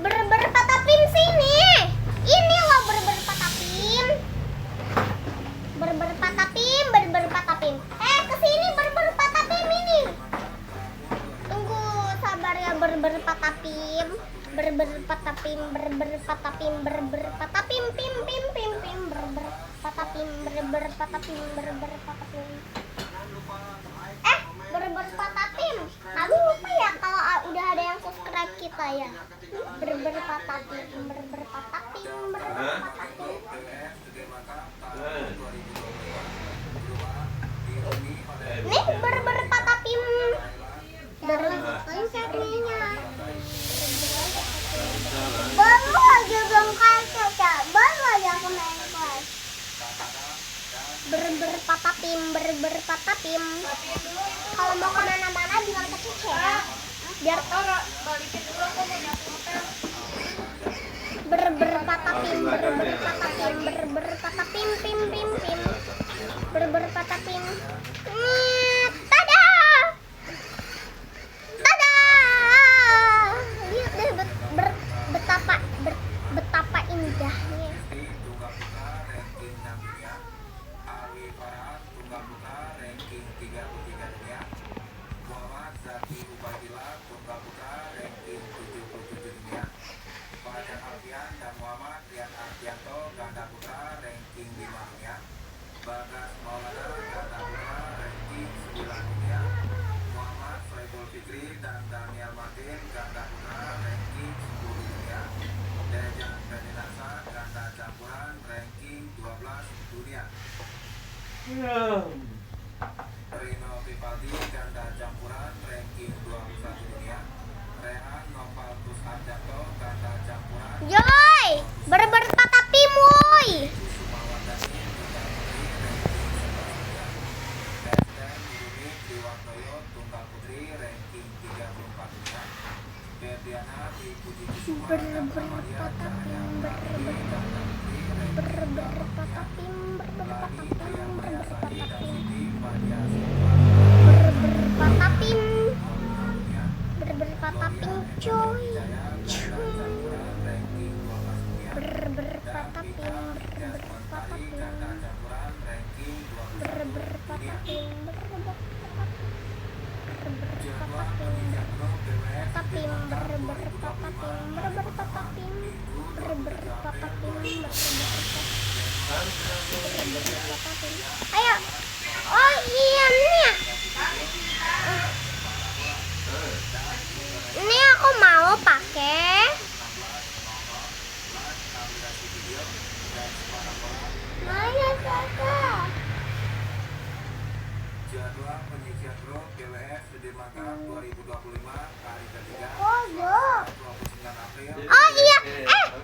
Ber patapim sini. Ini loh ber patapim. Ber patapim. Kesini ber patapim ini. Tunggu sabar ya ber patapim. Ber patapim pim patapim patapim patapim. Patapim. Aku lupa ya kalau udah ada yang subscribe kita ya. Patapim. Nih patapim. Caranya. Baru aja belum kaca, baru aja aku main kelas. Patapim. Kalau mau kemana-mana bilang ke Cici ya. Biar balikin dulu aku mau nyapu hotel. patapim patapim. Tada! Lihat deh betapa indahnya. Rino Vivaldi ganda campuran ranking 21 dunia. Rehan Nopaltus Arjanto ganda campuran. Joy, patapim woy. Sumawardani tunggal putri ranking 11 dunia. Desden Yuni Dewantoyo tunggal putri ranking 34 dunia. Berdiana di Puji Kusuma dan Amalia Cahaya Pratiwi ganda putri ranking 14 dunia. Lani Priya Mayasari dan Siti Madia Patapim coy. Ayo. Oh iya nih. Ini aku mau pakai. Mana kakak? Jadwal penyisian grup GWS Sudirman 2025 hari ketiga. 29 April. Oh iya,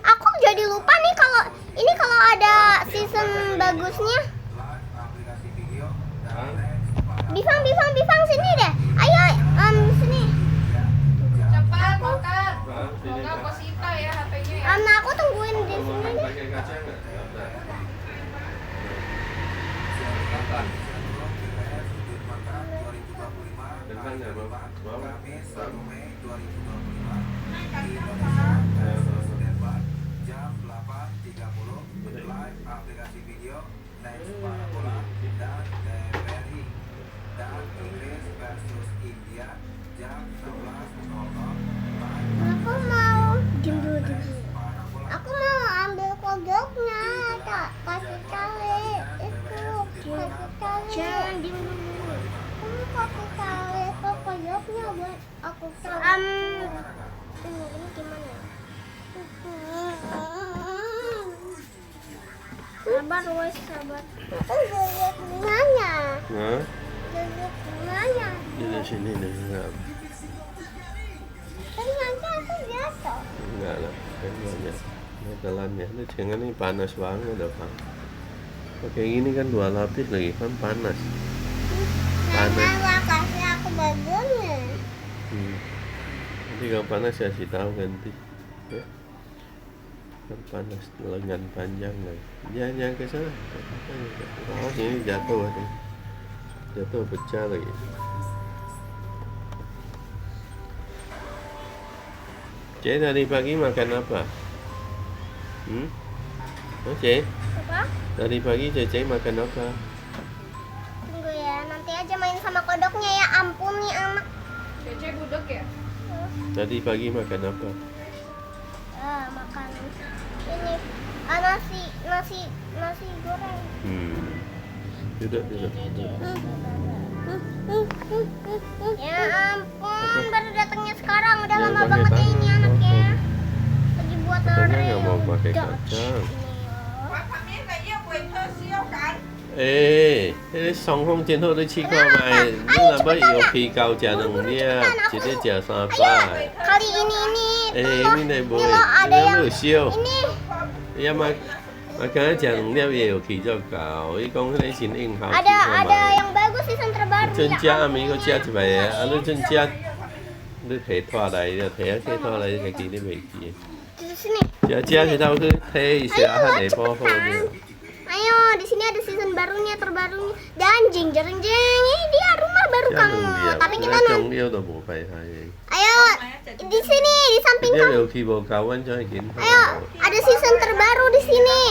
aku jadi lupa nih kalau ini kalau ada season bagusnya. Aplikasi video dan Bifang sini deh. Ayo, sini. Cepat, Kakak. Semoga posita ya HP-nya ya. Aku tungguin di sini deh. Kamis 1 Mei 2025 di Indonesia Sudirman jam 8.30 live aplikasi video Next Parabola dan TVRI dan Inggris versus India jam 16.00 Aku mau dulu. Parabola. Aku mau ambil kodoknya, Kak. Kasih kali. Itu kasih kali. Jangan dulu. Ini kasih kali kodoknya buat aku kali. Ini gimana? Sabar, wes sabar. Aku lihat bunganya. Nah, Lihat bunganya. di sini nih enggak Ternyata aku jatuh. lah, kan banyak telannya. Ini jangan ini panas banget dah Pak. Pakai gini kan 2 lapis lagi kan panas. Panas. Karena kasih aku bajunya. Nanti kalau panas ya kasih tahu ganti. Ya. Kan panas lengan panjang lagi. Jangan ke sana. Oh, ini jatuh ada. Jatuh pecah lagi. Cek dari pagi makan apa? Cek, Apa? dari pagi Cece makan apa? Tunggu ya, nanti aja main sama kodoknya ya. Ampun nih anak. Cece budek ya? Tadi pagi makan apa? Makan ini nasi goreng. Duduk. Ya ampun, baru datangnya sekarang. Udah Ya, lama pakai banget ya ini tangan. anaknya. Lagi buat Katanya oreo. nggak mau pakai Dutch kacang. ini Cái song không trên thôi chỉ có mày nó là bởi yêu khi cao trả nồng nha chỉ để trả sao Ayo, ba kali ini ini này bồi loh, ada nó yang mới siêu ini. ya mà cái trả nồng nha yêu khi cho cào ý con cái xin in học Ada yang bagus season terbaru chân ya. cha mình có cha thì vậy anh chân cha đứa thể thoa này thể thoa này cái gì đấy vậy gì Di sini. cha thì tao cứ thế sẽ hát để phô phô đi Ayo, di sini ada season barunya, terbarunya. Dan jeng jeng jeng, ini dia rumah baru cha kamu. mừng dia Tapi kita nó nanti. trông yêu đồ bộ phải hay Ayo, di sini, di samping dia kamu. yêu khi bồ cầu anh cho anh kiến Ayo, ada season terbaru di sini.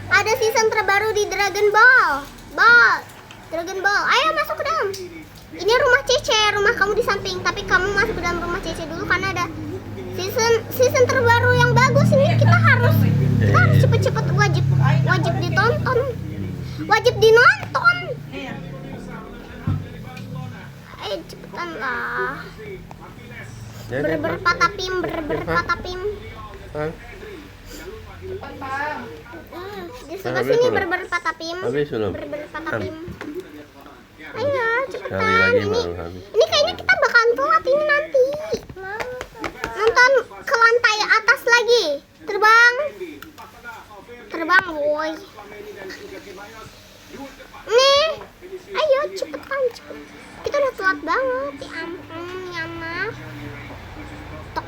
Ada season terbaru di Dragon Ball. Dragon Ball. Ayo masuk ke dalam. Ini rumah Cece, rumah kamu di samping. Tapi kamu masuk ke dalam rumah Cece dulu karena ada season terbaru yang bagus ini. Kita harus cepet-cepet wajib ditonton. Wajib dinonton. Ayo cepetan lah. Ber patapim. Hah? Cepat, Bang. Di sebelah sini ber patapim. Habis belum? Ber patapim. Ayo cepetan. Kali lagi Ini baru habis. ini kayaknya kita bakalan telat ini nanti. Nonton ke lantai atas lagi. Terbang boy. Nih. Ayo cepetan. Kita udah telat banget. Ya ampun, nyamah. Tok.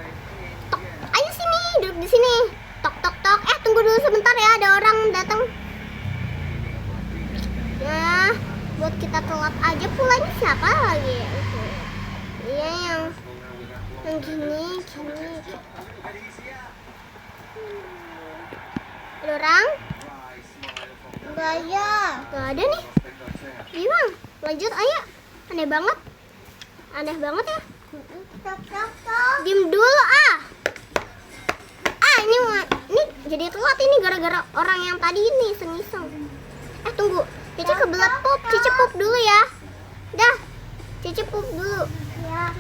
Ayo sini, duduk di sini. Tok. Tunggu dulu sebentar ya, ada orang datang. Nah, buat kita telat aja pulangnya siapa lagi? Iya yang gini. Ada orang? Gak ada nih. Gimana? Lanjut ayo. Aneh banget ya. Diem dulu ini jadi telat ini gara-gara orang yang tadi ini iseng-iseng. Tunggu, Cece kebelet pup. Cece pup dulu ya. Dah, Cece pup dulu. Ya.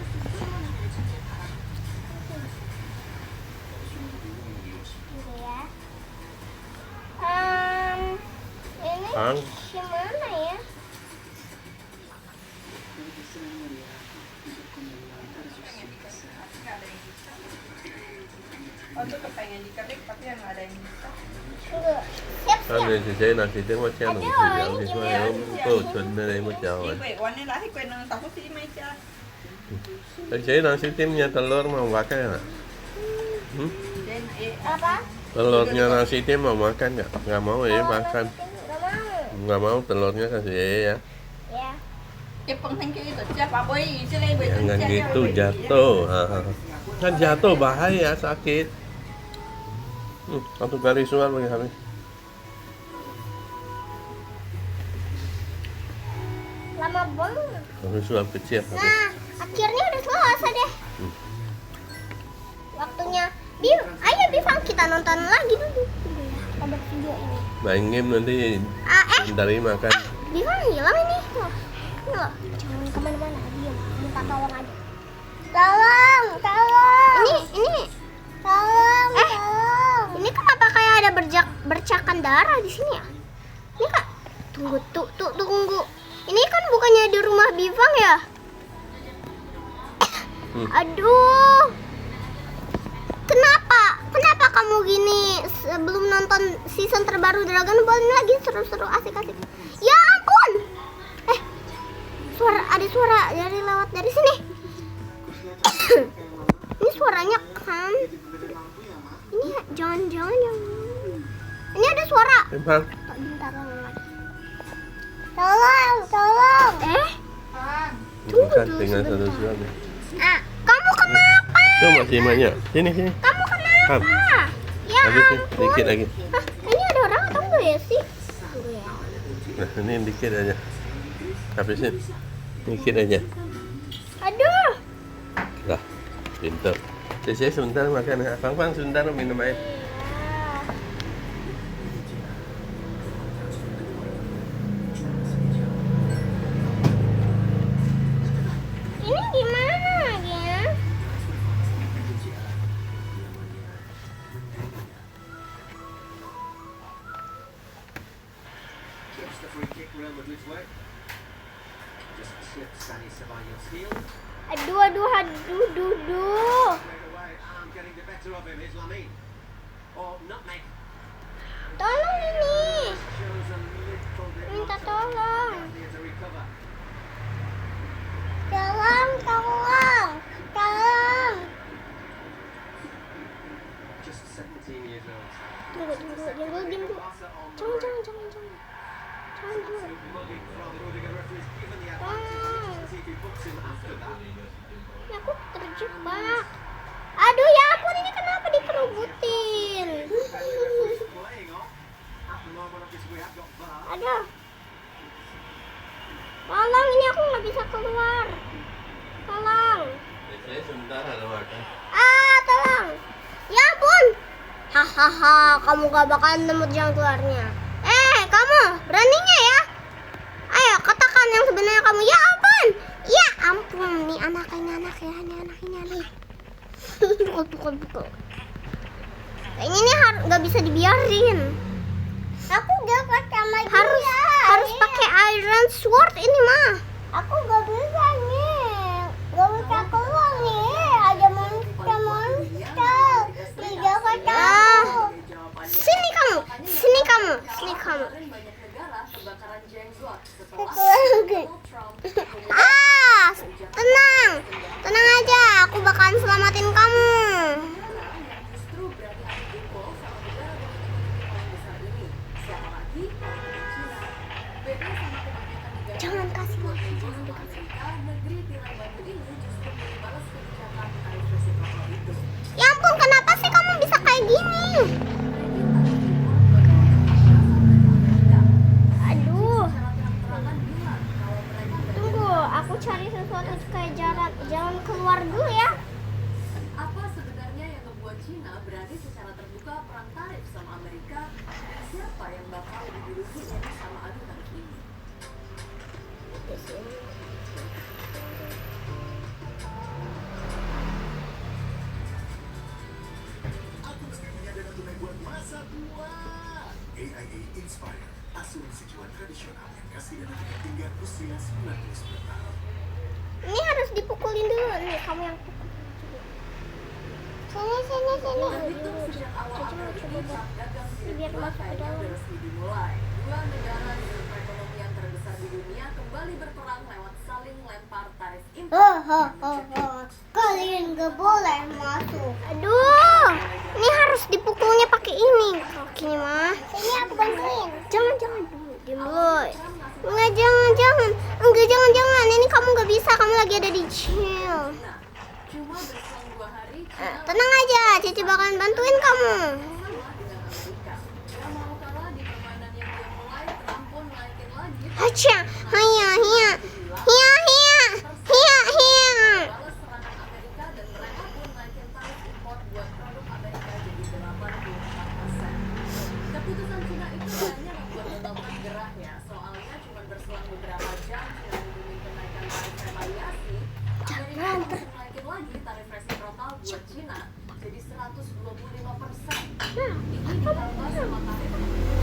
Ini Bang, gimana ya? Oh, tuh kepengen diketik tapi yang nggak ada yang bisa. Tunggu. Siap. anh thì thế là thì thế mà cha đồng thì giáo thì sao em có chuẩn ở đây mà chào Đi anh về quán này lá thì quên tao có xí mấy cha. Cece nasi timnya telur mau makan nggak? Đến ấy Apa? Telurnya nasi tim mau makan nggak? Nggak mau ya makan. Gak mau. Nggak mau telurnya kasih ya. Ya. cái phần thanh kia được cha bà bơi sẽ lên về Jangan gitu jatuh. Kan jatuh bahaya sakit. Satu kali suap lagi habis. Lama banget. Habis suap kecil habis. Nah, akhirnya udah selesai deh. Waktunya ayo Bifang kita nonton lagi dulu. Kita video ini. Main game nanti dari makan. Bifang hilang ini. Ini loh. Jangan kemana-mana, diam. Minta tolong aja. Tolong. Ini. Tolong. Ini kenapa kayak ada bercakan darah di sini ya? Ini kak. Tunggu. Ini kan bukannya di rumah Bifang ya? Aduh. Kenapa kamu gini sebelum nonton season terbaru Dragon Ball ini lagi seru-seru asik-asik. Ya ampun. Ada suara dari lewat dari sini. Ini suaranya kan. Ini jangan yang ini ada suara. Bang, Bentar lagi. Tolong. Pan. Bukan tinggal satu surat ya. Ah, kamu kenapa? Tuh masih banyak. Sini. Kamu kenapa? Ham. Ya Habisin, ampun. dikit lagi. Hah, ini ada orang atau enggak ya sih? Enggak ya. Nah, ini dikit aja. Habisin. Dikit aja. Aduh. Dah, pintar. Saya sebentar makan. Fang sebentar minum air. Ini gimana ya? Gets the free kick Real Madrid's way. Just slipped Sani Ceballos heel. Aduh. Straight away, getting the better of him is Lamine. Or nutmeg. Tolong ini. Shows a little bit Minta lost. tolong. Here to recover. Tolong. Just 17 years old. Tunggu. Barca on the Jangan. break. Jangan dulu. Absolute mugging from Rudiger. Referee's given the advantage. Just to see if he books him after that. Ya, aku terjebak. Aduh ya ampun, ini kenapa dikerubutin? Referee's playing on. At the moment, obviously, we have got VAR. Aduh. Tolong, ini aku nggak bisa keluar. Tolong. Saya sebentar ada makan. Tolong. Ya ampun. Hahaha, kamu gak bakalan nemu jalan keluarnya. Kamu, beraninya ya? Ayo, katakan yang sebenarnya kamu. Ya ampun. Ya ampun, nih anak ini. Buka. Kayaknya ini nggak bisa dibiarin. Aku gak sama harus pakai iron sword ini mah. Aku gak bisa nih. Gak bisa keluar nih. Ada monster. Tidak kata aku. Sini kamu. Banyak negara kebakaran jenggot setelah Keluar. Donald Trump Tenang aja. Aku bakalan selamatin kamu. yang justru berani adu jempol sama negara dengan ekonomi paling besar ini. Siapa lagi? China. Beda sama kebanyakan negara Jangan kasih buat makan, jempol jangan sama dikasih. Amerika, negeri tirai bambu ini justru membalas kebijakan tarif resiprokal itu. Ya ampun, kenapa sih kamu bisa kayak gini? Aduh. Tunggu, aku cari sesuatu kayak jalan keluar dulu ya. Apa sebenarnya yang membuat China berani secara terbuka perang tarif sama Amerika? Dan siapa yang bakal didudukinya sama adu tarif ini? Aku lebih punya dana tunai buat masa tua. AIA Inspire, asuransi jiwa tradisional yang kasih dana tunai hingga usia 99 tahun. Ini harus dipukulin dulu nih, kamu yang pukul. Sini. Terhitung sejak awal April ini, perang dagang jilid Biar dua masuk ke kayaknya dalam. udah resmi dimulai. Dua negara dengan perekonomian terbesar di dunia kembali berperang lewat saling lempar tarif impor. Kalian gak boleh masuk. Aduh, ini harus dipukulnya pakai ini. Kakinya mah. Ini aku bantuin. Jangan dulu, diam dulu. Enggak, jangan. Ini kamu gak bisa, kamu lagi ada di chill. Nah, cuma berselang 2 hari, China Tenang aja, Cici bakalan bantuin kamu. sama dengan Amerika. Gak mau kalah di permainan yang dia mulai, Trump pun naikin lagi. Hacia, hia. Balas serangan Amerika dan mereka pun naikin tarif impor buat produk Amerika jadi 84%. Keputusan China itu kayaknya membuat Donald Trump gerah ya. Soalnya cuma berselang beberapa jam China ngumumin kenaikan tarif retaliasi. Amerika langsung naikin lagi tarif resiprokal buat China jadi 125%. Ini ditambah sama tarif Amerika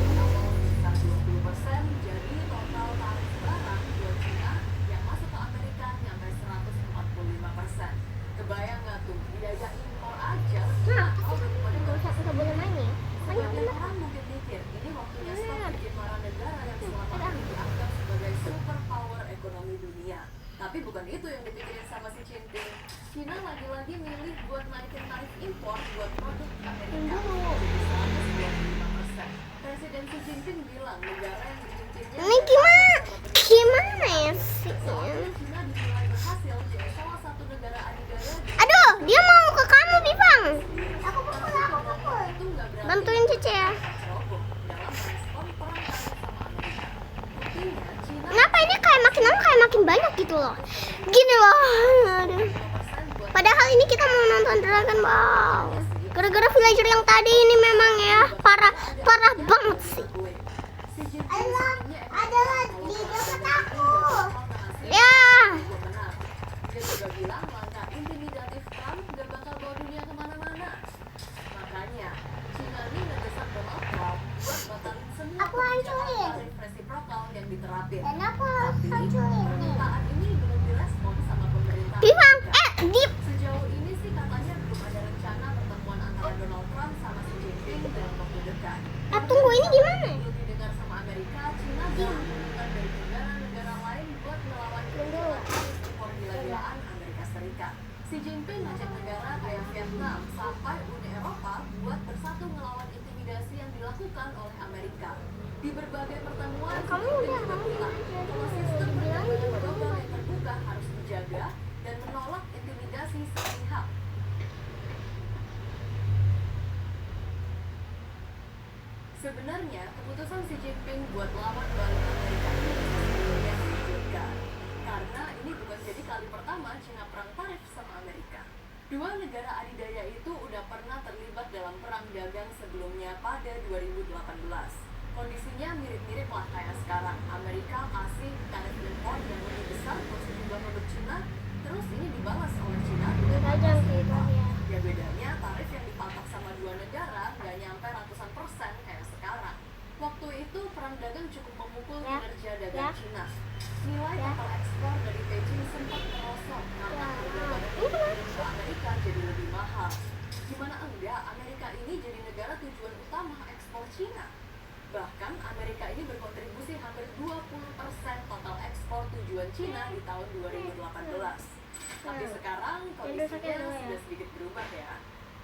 di awal sebesar 20%, jadi total tarif barang buat China yang masuk ke Amerika nyampe 145%. Kebayang nggak tuh, biaya impor aja mahal daripada Kita boleh main ya? sebagian orang mungkin mikir ini waktunya stop bikin marah negara yang selama ini dianggap sebagai superpower ekonomi dunia. Tapi bukan itu yang dipikirin sama si Jinping. China lagi-lagi milih buat naikin tarif impor buat produk Amerika jadi 125%. Presiden Xi Jinping bilang negara yang bikin cincinnya Ini gimana ya sih? soalnya Cina dinilai berhasil jadi salah satu negara adidaya di Aduh, dia mau ke kamu, Bipang. aku pukul itu nggak berarti Bantuin Cici ya. ceroboh dalam merespon perang tarif sama Amerika. Buktinya Cina Kenapa ini kayak makin lama kayak makin banyak gitu loh. Gini loh. Aduh. 5% buat Padahal ini kita mau nonton Dragon Ball. Gara-gara villager yang tadi ini memang ya parah banget sih. gue. Si Jinping Allah, sebelumnya adalah kalau di perang dekat dagang aku. itu nggak bakal ngehasilin Ya. juga benar. Dia juga bilang langkah intimidatif Trump gak bakal bawa dunia kemana-mana. Makanya, Cina ini ngedesak Donald Trump buat batalin semua Aku kebijakan hancurin. tarif resiprokal yang diterapin. Dan aku harus Tapi, hancurin nih. permintaan ini belum direspon sama pemerintah Bipang, Amerika. Dip. Sejauh ini sih katanya belum ada rencana pertemuan antara Donald Trump sama Xi Jinping dalam waktu dekat. Tunggu, ini gimana? Belum didengar sama Amerika, Cina belum mendengar dari negara-negara lain buat melawan kebijakan tarif impor gila-gilaan Amerika Serikat. Xi Jinping ngajak negara kayak Vietnam sampai Uni Eropa buat bersatu melawan intimidasi yang dilakukan oleh Amerika. Di berbagai pertemuan, Xi Kamu Jinping udah juga ngomong bilang jadi kalau sistem perdagangan global yang terbuka harus dijaga dan menolak intimidasi sepihak. Sebenarnya, keputusan Xi Jinping buat lawan balik Amerika ini sebenarnya mengejutkan. Karena ini bukan jadi kali pertama Cina perang tarif sama Amerika. Dua negara adidaya itu udah pernah terlibat dalam perang dagang sebelumnya pada 2018. Kondisinya mirip-mirip lah kayak sekarang. Amerika kasih tarif impor yang lebih besar untuk sejumlah produk Cina, terus ini dibalas oleh Cina dengan Tajam tarif sih impor. ya. Ya bedanya tarif yang dipatok sama dua negara nggak nyampe ratusan persen kayak sekarang. Waktu itu perang dagang cukup memukul Ya. kinerja dagang Ya. Cina. Nilai Ya. total ekspor dari Beijing sempat merosot karena harga barang dikirim ke Amerika jadi lebih mahal. Gimana enggak, Amerika ini jadi negara tujuan utama ekspor Cina. Bahkan Amerika ini berkontribusi hampir 20% total ekspor tujuan Cina di tahun 2018. Tapi sekarang kondisinya sudah sedikit berubah ya.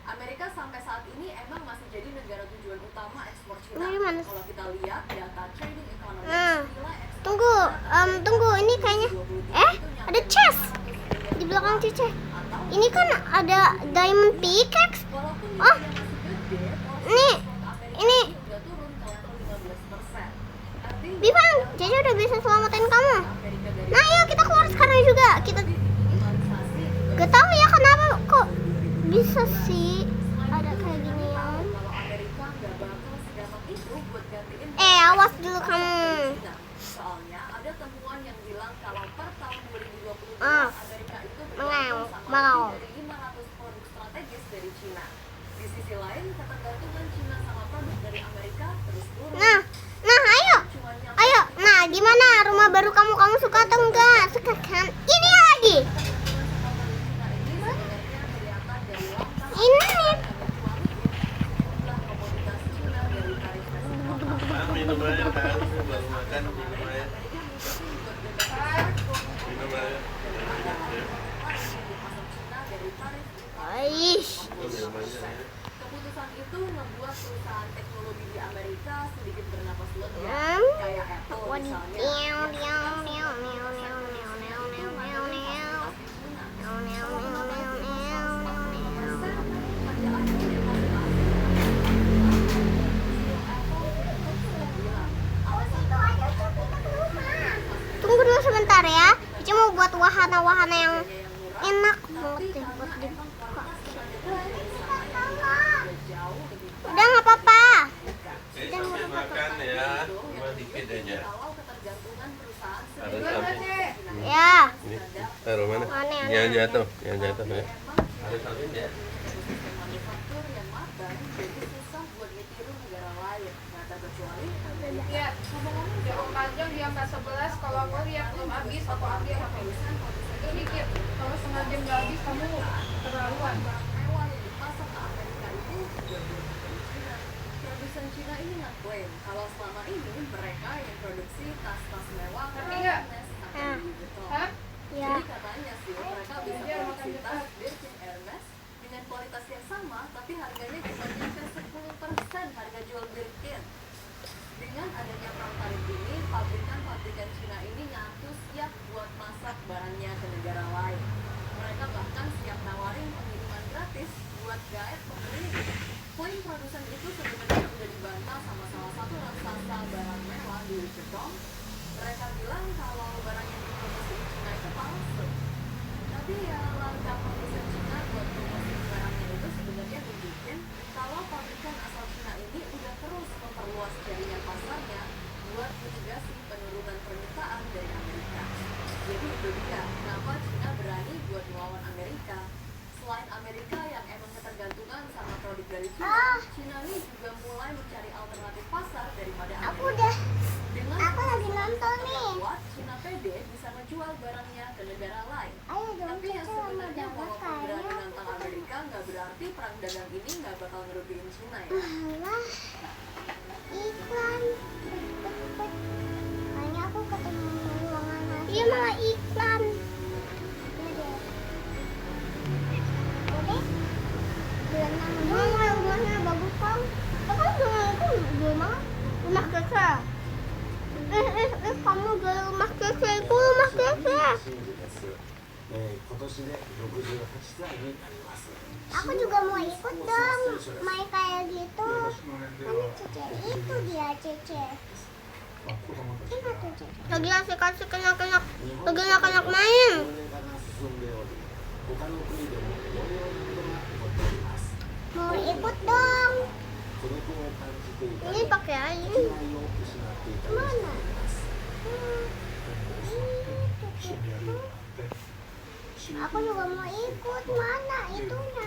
Amerika sampai saat ini emang masih jadi negara tujuan utama ekspor Cina. Ini mana? Kalau kita lihat data trading economy, Nah, nilai ekspor Tunggu, tunggu, ini kayaknya ada chest di belakang Cici. Ini kan ada diamond pickaxe. Oh, ini. Bipang, Cici udah bisa selamatin kamu. Nah, yuk kita keluar sekarang juga. Kita gak tahu ya kenapa kok bisa sih ada kayak gini ya. Awas dulu kamu. Soalnya ada temuan yang bilang kalau per tahun 2022 Ah, Amerika itu mau, bergantung sama mau. lebih dari 500 produk strategis dari Cina. Di sisi lain, ketergantungan Cina sama produk dari Amerika terus turun. Nah, ayo. Nah, gimana rumah baru kamu suka atau enggak? Suka kan? Ini lagi. Ini. Minum air kan, baru makan minum air. Minum air. Aish. Minum aja ya. Keputusan itu membuat perusahaan teknologi di Amerika sedikit bernapas lega. Hmm. Kayak Apple misalnya. Tunggu dulu sebentar ya. Cici mau buat wahana-wahana yang enak banget deh buat dibuka. Udah nggak apa-apa. Sambil makan ya, cuma dikit aja. Harus sampai. Ya. Ini taruh mana? Mana, Yang mana? jatuh ya. Harus sampai ya. Manufaktur yang magang jadi susah buat ditiru negara lain. Nggak terkecuali Ya, ngomong-ngomong jarum panjang di angka 11, kalau aku lihat belum habis, aku ambil habis. Itu dikit, kalau setengah jam nggak habis, kamu terlaluan. barang mewah yang dipasok ke Amerika itu juga belum dari Cina. Produsen Cina ini ngeklaim kalau selama ini mereka yang produksi tas-tas mewah Ngerti nggak? Hermes atau Louis Vuitton. Hah? Ya. Jadi katanya sih mereka bisa Iya, produksi makan tas cepat. Birkin Hermes dengan kualitas yang sama tapi harganya cuma nyampe 10% harga jual Birkin. Dengan adanya perang tarif ini, pabrikan Cina ini ngaku siap buat masak barangnya ke negara lain. Mereka bahkan siap nawarin pengiriman gratis buat gaet pembeli. Klaim produsen itu sebenarnya udah dibantah sama salah satu raksasa barang mewah di Jepang. Mereka bilang kalau barang yang diproduksi di Cina itu palsu. Tapi ya langkah produsen Cina buat promosi barangnya itu sebenarnya nunjukin kalau pabrikan asal Cina ini udah terus memperluas jaringan pasarnya buat mitigasi penurunan permintaan dari Amerika. Jadi itu dia kenapa Cina berani buat melawan Amerika. Selain Amerika yang emang ketergantungan sama produk dari Cina, Cina ini juga mulai mencari alternatif pasar daripada Amerika. Dengan Aku lagi nonton nih. kuat, Cina pede bisa menjual barangnya ke negara lain. Ayo dong, Tapi yang Cece, sama sebenarnya dapat walaupun berani kayaknya. nantang Amerika nggak berarti perang dagang ini nggak bakal ngerugiin Cina ya. Alah, iklan. Kayaknya aku ketemu ruangan nasi. Iya malah iklan. Rumahnya bagus kan? Kan rumahku rumah Cece. Kamu jual rumah Cece, itu rumah Cece. 今年で68歳になります。 Aku juga mau ikut dong, main kayak gitu. Kan Cece itu dia Cece. Gimana tuh Cece? Lagi asik-asik kenak-kenak, lagi anak-anak main. 高齢化が進んでおり、他の国でも同様のことが起こっております。 Mau ikut dong. 孤独を感じていたり、 Ini pakai air. 生きがいを失っていたりしております。 Aku juga mau ikut, mana itunya?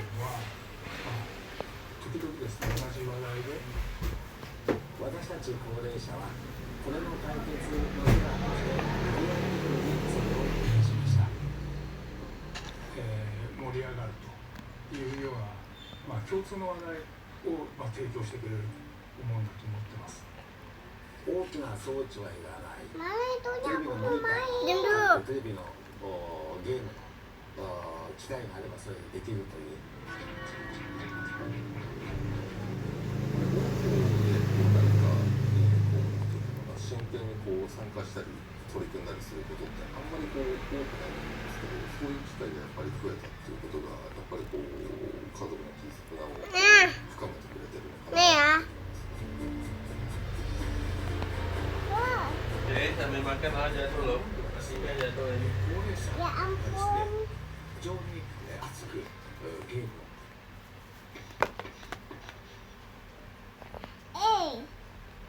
時々ですね、同じ話題で私たち高齢者はこれの解決の手段として海外的にそれを提しました。盛り上がるというような、共通の話題を、提供してくれるものだと思ってます。大きな装置はいらない。 Mana テ itunya レビ aku の mau モニタ main. ー、テレビのゲームの機械があればそれでできるという。真剣に参加したり取り組んだりすることってあんまり多くないんですけど、そういう機会がやっぱり増えたっていうことがやっぱり家族の絆を深めてくれてるのかな。 Nih ya. Oke, sambil makan malah jatuh loh. Pastinya jatuh ini. 高齢者 Ya がですね ampun. 非常に熱くゲームを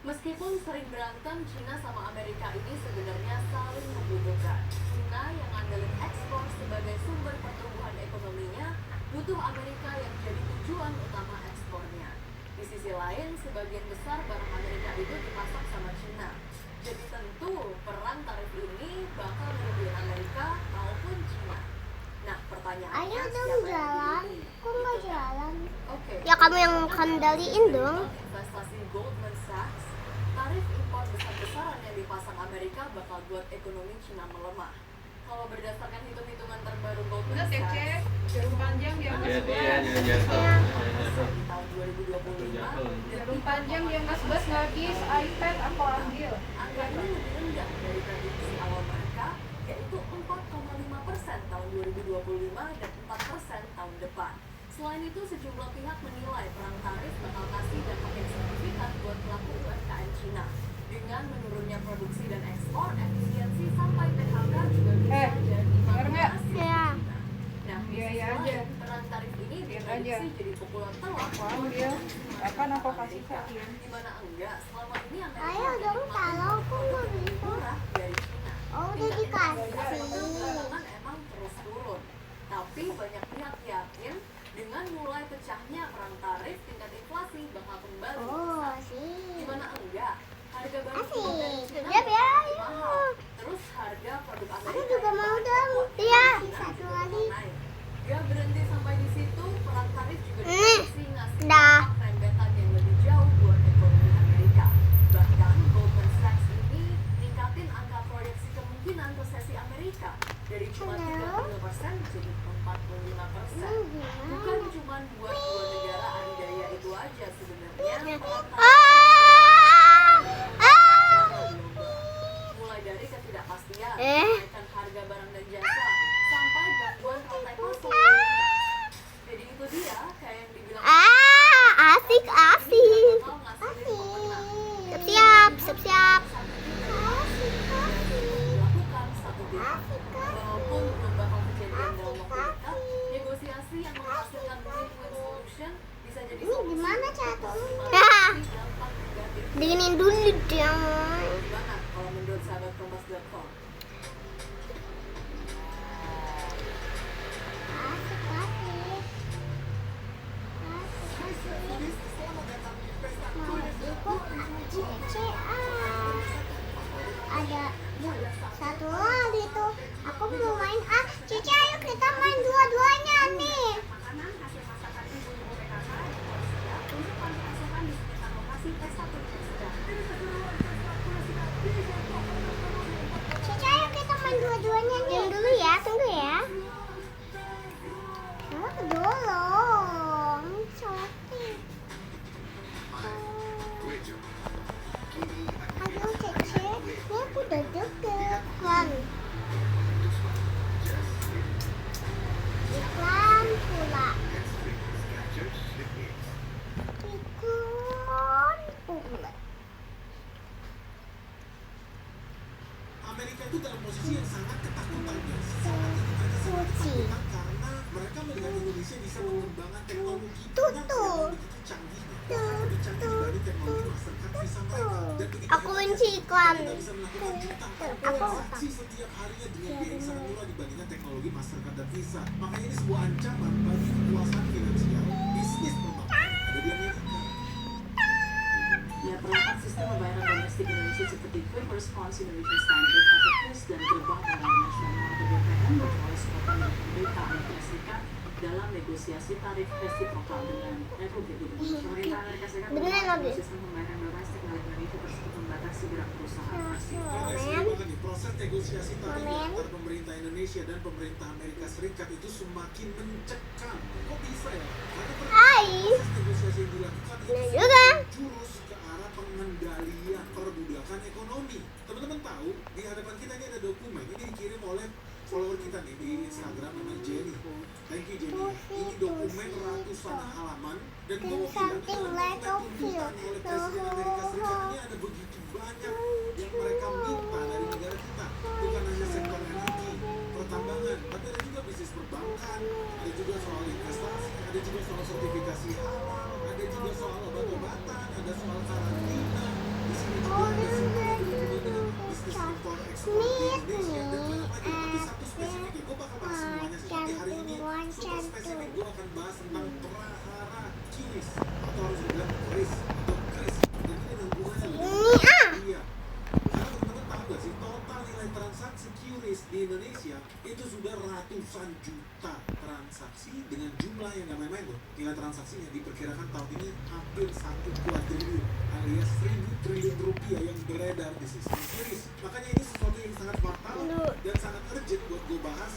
Meskipun sering berantem, Cina sama Amerika ini sebenarnya saling membutuhkan. Cina yang ngandelin ekspor sebagai sumber pertumbuhan ekonominya, butuh Amerika yang jadi tujuan utama ekspornya. Di sisi lain, sebagian besar barang Amerika itu dipasak sama Cina. Jadi tentu perang tarif ini bakal merugikan Amerika maupun Cina. Nah, pertanyaannya Ayo dong siapa yang jalan. dirugiin? Kok nggak jalan? Oke. Ya kamu yang kendaliin dong. Investasi Goldman Sachs, tarif impor besar-besaran yang dipasang Amerika bakal buat ekonomi Cina melemah. Kalau berdasarkan hitung-hitungan terbaru Goldman Bener ya, Sachs, Cek? Jarum panjang di angka Iya, 11. jangan jatuh. di tahun 2025 Jarum panjang di angka 11 nggak habis, iPad aku ambil. angka ini lebih rendah dari prediksi awal mereka, yaitu 4,5% tahun 2025 dan 4% tahun depan. Selain itu, sejumlah pihak menilai perang tarif bakal kasih dampak yang signifikan buat pelaku UMKM Cina. Dengan menurunnya produksi dan ekspor, efisiensi sampai PHK juga bisa jadi denger nggak? masalah. Ya. Nah, di Iya, sisi iya lain, aja. perang tarif ini Biar diprediksi aja. jadi pukulan telak Aku buat ambil. konsumen Kapan aku Amerika. kasih kalian? Dimana enggak, selama ini Amerika Ayo dong, menikmati kalau aku produk nggak lebih bisa. murah dari Cina. Oh, udah Tingkat inflasi dikasih. belakangan emang terus turun. Tapi banyak pihak yakin dengan mulai pecahnya perang tarif, tingkat inflasi bakal kembali Oh, besar. sih. Gimana enggak? Harga barang Asik. impor dari Cina Siap ya, makin ayo. mahal. Terus harga produk Amerika juga yang mau bahan dong. pokok dari Iya, Cina satu juga lagi. bakal naik. Gak berhenti sampai di situ, perang tarif juga Nih, diprediksi ngasih dah. dampak rembetan yang lebih jauh buat ekonomi Amerika. Bahkan Goldman Sachs ini ningkatin angka proyeksi kemungkinan resesi Amerika dari cuma 30% jadi 45%. Bukan cuma buat dua negara adidaya itu aja sebenarnya. Perang tarif Ah! Ah! mulai dari menaikkan harga barang dan jasa sampai gangguan rantai pasok lainnya. Jadi itu dia kayak yang dibilang Asik. mau ngasilin pemenang. Siap. Melakukan satu bidang. Walaupun belum bakal kejadian dalam waktu dekat, negosiasi yang menghasilkan win-win solution bisa jadi solusi gimana cara untuk tulisnya? mengatasi dampak negatif. Diginin dulu dia. Gimana kalau menurut sahabat kompas.com? Ada satu lagi tuh. Aku belum main. Cici, ayo kita main dua-duanya nih. Cici, ayo kita main dua-duanya nih. Dulu ya, tunggu ya. Dulu. Cantik. Aduh, Cici, ini aku udah deg-degan. Iklan pula. Amerika itu dalam posisi yang sangat ketakutan, guys. Saat ini mereka sangat ketakutan karena mereka melihat Indonesia bisa mengembangkan teknologi yang begitu canggih, bahkan lebih canggih dibanding teknologi Mastercard Visa mereka. Dan begitu Aku benci iklan. kita bisa melakukan jutaan transaksi setiap harinya dengan biaya yang sangat murah dibandingkan teknologi Mastercard dan Visa. Makanya ini sebuah ancaman bagi kekuasaan finansial bisnis perbankan ada di Amerika. Ya, peralatan sistem pembayaran domestik Indonesia seperti Quick Response Indonesia Standard atau QRIS dan Gerbang Pembayaran Nasional atau BPN beroleh sepotong dari pemerintah Amerika Serikat dalam negosiasi tarif resiprokal dengan Republik Indonesia. Pemerintah Amerika Serikat menolak sistem pembayaran domestik milik Indonesia tersebut membatasi gerak perusahaan asing. Proses negosiasi tarif antara pemerintah Indonesia dan pemerintah Amerika Serikat itu semakin mencekam. Kok bisa ya? Karena proses negosiasi yang dilakukan itu jurus ke arah pengendalian perbudakan ekonomi. Teman-teman tahu, di hadapan kita ini ada dokumen. Ini dikirim oleh follower kita nih di Instagram namanya Jenny. Thank you Jenny. Ini dokumen ratusan halaman dan gue mau bilang dalam dokumen tuntutan oleh Presiden Amerika Serikat ini ada begitu banyak yang mereka minta dari negara kita. Bukan hanya sektor energi, pertambangan, tapi ada juga bisnis perbankan, ada juga soal investasi, ada juga soal sertifikasi halal, ada juga soal obat-obatan, ada soal karantina. Di sini juga ada soal dengan bisnis impor ekspor di Indonesia dan banyak lagi. Tapi satu spesifik, gue bakal bahas semuanya seperti hari ini. Super spesifik, gue akan bahas tentang prahara QRIS atau harus dibilang QRIS atau KRIS. Dan ini ada hubungannya dengan dia. Karena teman-teman tahu gak sih, total nilai transaksi QRIS di Indonesia itu sudah ratusan juta transaksi dengan jumlah yang gak main-main loh. Nilai transaksinya diperkirakan tahun ini hampir 1 kuadriliun alias 1.000 triliun rupiah yang beredar di sistem QRIS. Makanya ini sesuatu yang sangat fatal dan sangat urgent buat gue bahas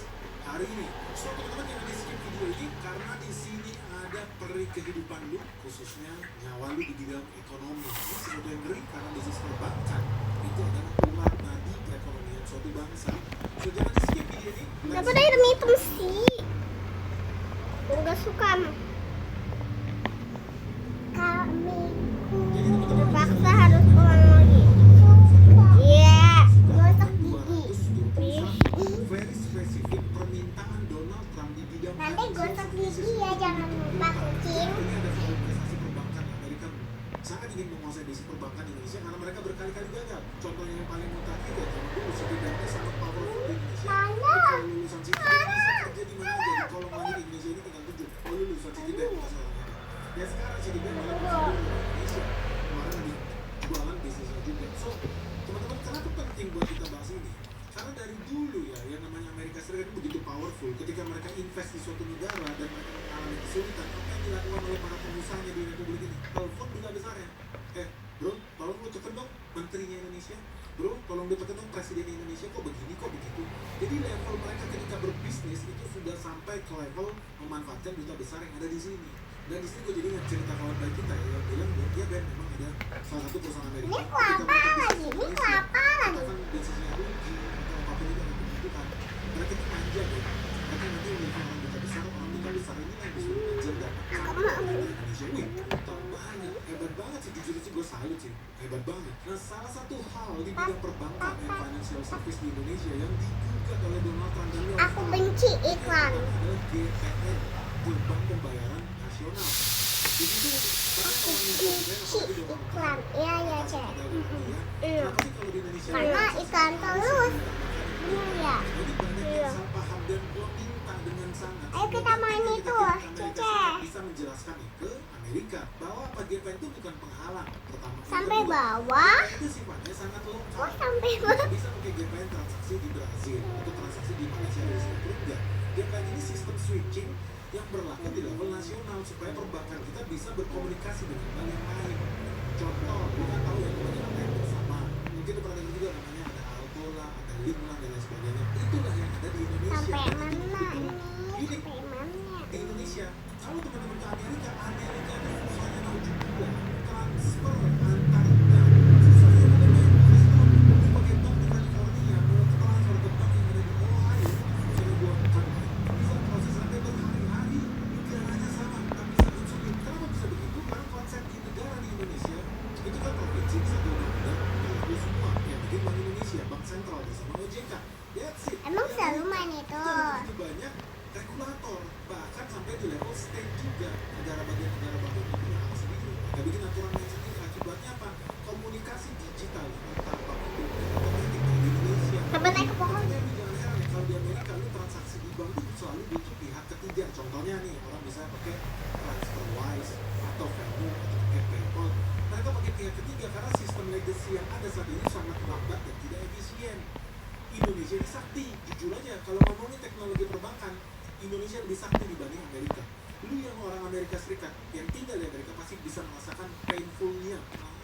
hari ini. So teman-teman yang di skip video ini karena di sini ada peri kehidupan lu, khususnya nyawa lu di bidang ekonomi. Ini sesuatu yang ngeri karena bisnis perbankan itu adalah urat nadi perekonomian suatu bangsa. So jangan di skip video ini. Kenapa ada hitam sih? Gak suka. Kami terpaksa harus pulang lagi. Iya, gosok gigi. Very specific permintaan Donald Trump di bidang Nanti gosok gigi ya, jangan lupa kucing. ini ada soal investasi perbankan. Amerika sangat ingin menguasai bisnis perbankan Indonesia karena mereka berkali-kali gagal. Contohnya yang paling mutakhir ya, zaman dulu setidaknya sangat powerful di Indonesia. Kalau lulusan Citibank bisa kerja di mana aja. Di kolong langit Indonesia ini tinggal tunjuk. Oh lulusan Citibank masalahnya. Ya sekarang Citibank malah bisa di Indonesia. Kemarin di jualan bisnisnya juga. So teman-teman, kenapa penting buat kita bahas ini? Karena dari dulu ya, yang namanya Amerika Serikat itu begitu powerful. Ketika mereka invest di suatu negara dan mereka mengalami kesulitan, apa yang dilakukan oleh para pengusahanya di Republik ini? Telepon duta besarnya. Bro, tolong lu tekan dong menterinya Indonesia. Bro, tolong lu tekan dong presiden Indonesia. Kok begini, kok begitu? Jadi level mereka ketika berbisnis itu sudah sampai ke level memanfaatkan duta besar yang ada di sini. Dan di sini gue jadi cerita kawan baik kita ya, yang bilang buat dia Ben memang ada salah satu perusahaan Amerika. Ini kelapa lagi, ini kelapa lagi. Bahkan bisnisnya rugi atau apapun itu bidang perbankan dan financial service di Indonesia yang digugat oleh Donald Trump dan Leo Aku benci iklan. adalah GPN, Gerbang Pembayaran Nasional. Di situ banyak orang yang komplain apalagi Donald Trump. Iklan. Iya ya cek. Pada waktu ya. Iya. Kenapa sih kalau di Indonesia Karena iklan terus. Bener ya. jadi banyak Iya. yang salah paham dan meminta dengan sangat. Ayo kita main Ketika itu, Amerika Cece. Serikat bisa menjelaskan ke Amerika bahwa apa GPN itu bukan penghalang. Pertama. Sampai Kedua, bawah. itu sifatnya sangat lokal. Oh sampai Kita bawah. bisa pakai GPN transaksi di Brazil atau transaksi di Malaysia dan Singapura enggak. GPN ini sistem switching yang berlaku di level nasional supaya perbankan kita bisa berkomunikasi dengan bank yang lain. Contoh, kita tahu ya namanya apa yang bersama. Mungkin pernah dengar juga namanya ada Alto lah, ada Link lah dan lain sebagainya. Itulah yang ada di Indonesia. Sampai Dan itu mana begitu ini? unik Sampai mana? di Indonesia. Kalau teman-teman ke Amerika, Amerika itu susahnya naujubillah transfer antar bank. Susahnya benar-benar itu pakai bank di California, mau transfer ke bank yang ada di Ohio, susahnya buat bisa proses sampai berhari-hari, negaranya sama, tapi sangat sulit. Kenapa bisa begitu? Karena konsep di negara di Indonesia itu kan provinsi, satu undang-undang, itu semua yang bikin Bank Indonesia, Bank Sentral bersama OJK. That's it. Emang Di selalu Amerika, main itu? itu ada begitu banyak regulator, bahkan sampai di level state juga. Negara bagian punya hak sendiri, ada bikin aturan yang sendiri. Akibatnya apa? Komunikasi digital antar bank itu otomatis di Indonesia. Sampai naik ke pohon. Makanya lu jangan heran ya, kalau di Amerika lu transaksi di bank itu selalu butuh pihak ketiga. Contohnya nih, orang bisa pakai TransferWise atau Venmo atau pakai PayPal. Mereka pakai pihak ketiga karena sistem legacy yang ada saat ini sangat lambat dan tidak efisien. Indonesia ini sakti, jujur aja. Kalau ngomongin teknologi perbankan, Indonesia lebih sakti dibanding Amerika. Lu yang orang Amerika Serikat yang tinggal di Amerika pasti bisa merasakan painfulnya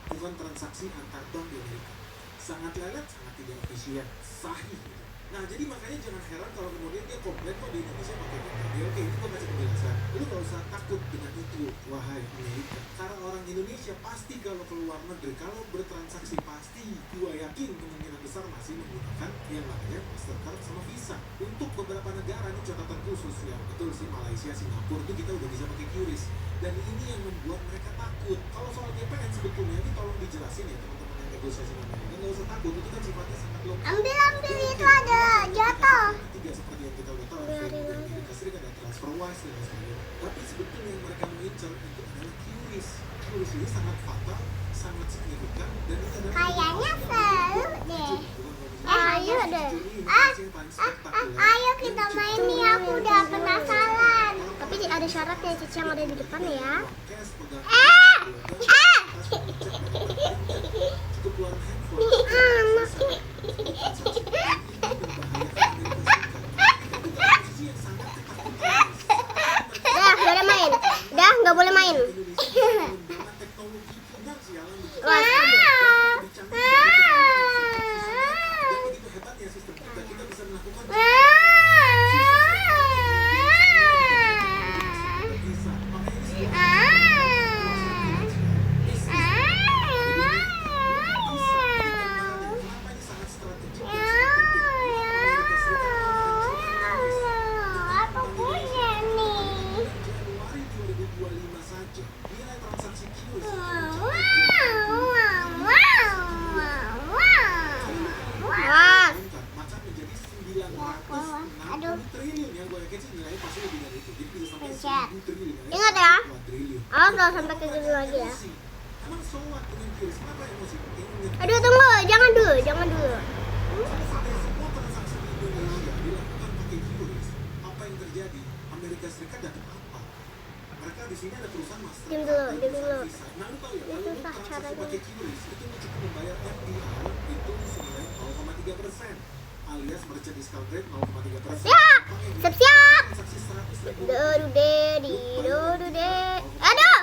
bukan transaksi antar bank di Amerika. Sangat lelet, sangat tidak efisien, sahih gitu. Nah jadi makanya jangan heran kalau kemudian dia komplain kok di Indonesia pakai GPN. Oke, itu gue kasih penjelasan. Lu gak usah takut dengan itu, wahai Amerika. Karena orang Indonesia pasti kalau keluar negeri, kalau bertransaksi pasti gue yakin kemungkinan besar masih menggunakan yang namanya Mastercard sama Visa. Untuk beberapa negara ini catatan khusus ya, betul sih Malaysia, Singapura itu kita udah bisa pakai QRIS. Dan ini yang membuat mereka takut. Kalau soal GPN sebetulnya ini tolong dijelasin ya teman-teman yang negosiasi dengan Amerika. Gak usah takut, itu kan sifatnya sangat lokal. Ambil itu ada jatuh. Tiga seperti yang kita udah tahu, Amerika Serikat ada TransferWise dan lain sebagainya. Tapi sebetulnya yang mereka mengincar itu adalah QRIS. QRIS ini sangat fatal, sangat signifikan dan itu adalah Kayaknya seru deh. Ayo deh. Ayo kita main nih, aku udah penasaran. Tapi ada syaratnya, Cici yang ada di depan ya. Dah, gak ada main. Dah, nggak boleh main. Aku punya nih. Januari 2025 saja nilai transaksi QRIS maka menjadi 960 triliun yang gue yakin sih nilainya pasti lebih dari itu. Jadi bisa sampai Pencet. 1000 triliun. Ingat ya. 2 triliun. Awas kalau sampai ke gitu lagi ya. Emosi. Emang so what dengan QRIS? Kenapa emosi? Aduh tunggu, jangan dulu, jangan dulu. Sampai semua transaksi di Indonesia dilakukan pakai QRIS. Apa yang terjadi? Amerika Serikat dapat apa? Mereka di sini ada perusahaan master. Diam dulu, diam dulu. Nah, lu tahu ya, Ini kalau lu susah transaksi caranya. pakai QRIS, itu lu cukup membayar MDR itu senilai 0,3%, alias merchant discount rate 0,3%. Ya, siap-siap. Transaksi 100.000. Dudu dedi, dudu de. Aduh.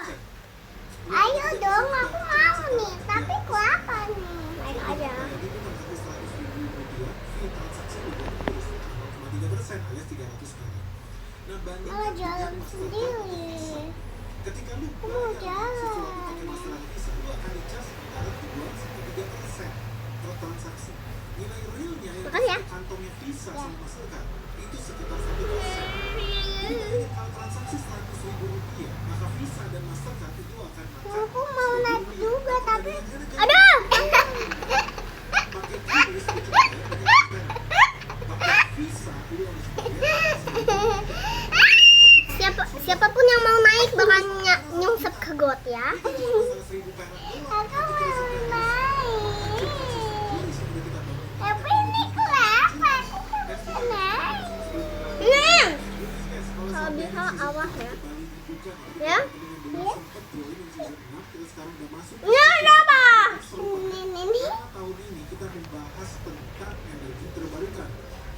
Ayo dong, aku mau nih. Tapi ku apa nih? Main aja. Jadi itu transaksi 100.000 rupiah, fee transaksi lu buat QRIS 0,3% alias 300 kali. Nah, bandingkan Malah dengan jalan Mastercard sendiri. atau Visa. Ketika lu Aku mau bayar jalan. sesuatu pakai Mastercard Visa, lu akan dicas antara 2 sampai 3% per transaksi. Nilai realnya yang Makasih ya. di kantongnya Visa Ya. sama Mastercard itu sekitar 1%. Jadi bayangin kalau transaksi 100.000 rupiah, maka Visa dan Mastercard itu akan makan Aku mau naik 1.000 juga, rupiah. tapi Perbandingannya kan aduh. pakai Siapapun yang mau naik bakal nyungsep ke got ya. Aku mau naik. Tapi ini kenapa aku nggak bisa naik? Kalau bisa awas ya. Ya? Ya apa? Ini. Tahun ini kita membahas tentang energi terbarukan.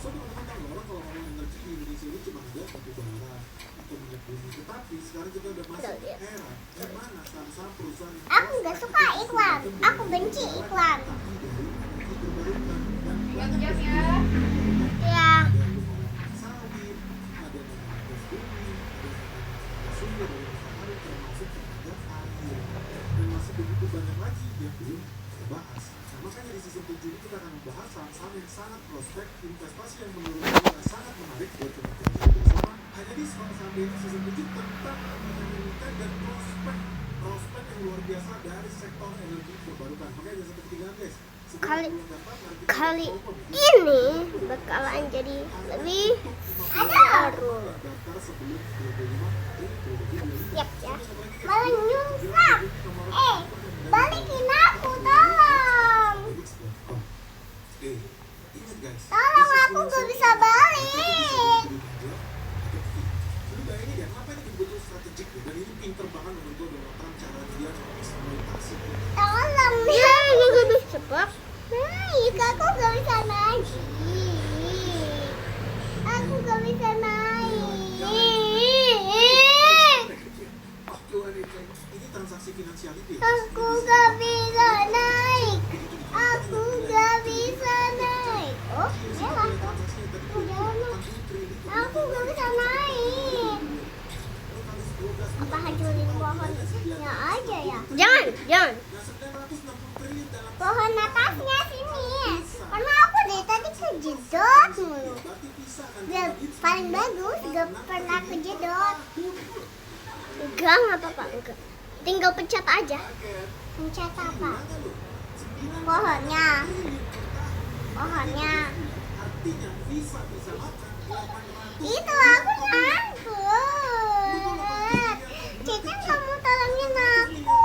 So teman-teman tahu orang kalau ngomong energi di Indonesia ini cuma ada batu bara atau minyak bumi. Tetapi sekarang kita udah masuk era di mana saham-saham perusahaan Aku nggak suka iklan. Aku benci iklan. Ingat jam ya. Ya. sawit, ada yang gas bumi, ada sumber dari matahari termasuk tenaga air. Dan masih begitu banyak lagi yang belum kita bahas. Nah, makanya di season 7 ini kita akan membahas saham-saham yang sangat prospek investasi yang menurut kita sangat menarik buat teman-teman bersama. Hanya di saham ini season 7 tentang dinamika dan prospek yang luar biasa dari sektor energi terbarukan. Makanya jangan sampai ketinggalan guys. Kali ini bakalan jadi lebih seru. Siap ya. Malah nyungsap. Balikin aku tolong. Tolong aku gak bisa balik. Lu bayangin ya, kenapa ini betul-betul strategik ya? Dan ini pinter banget menurut gue Donald Trump cara dia bisa melintasi. Tolong ya. Cepat. Naik, aku gak bisa naik. Aku gak bisa naik. Ini transaksi finansial itu ya? Aku gak bisa naik. Aku gak bisa naik. Oh, merah. Aku gak bisa naik. Apa hancurin pohonnya aja ya? Jangan. Pohon atasnya sini. Karena aku dari tadi kejedot mulu. Paling bagus gak pernah kejedot. Enggak apa-apa, enggak. Tinggal pencet aja. Pencet apa? Pohonnya. Itu aku nyangkut. Cicen kamu tolongin aku.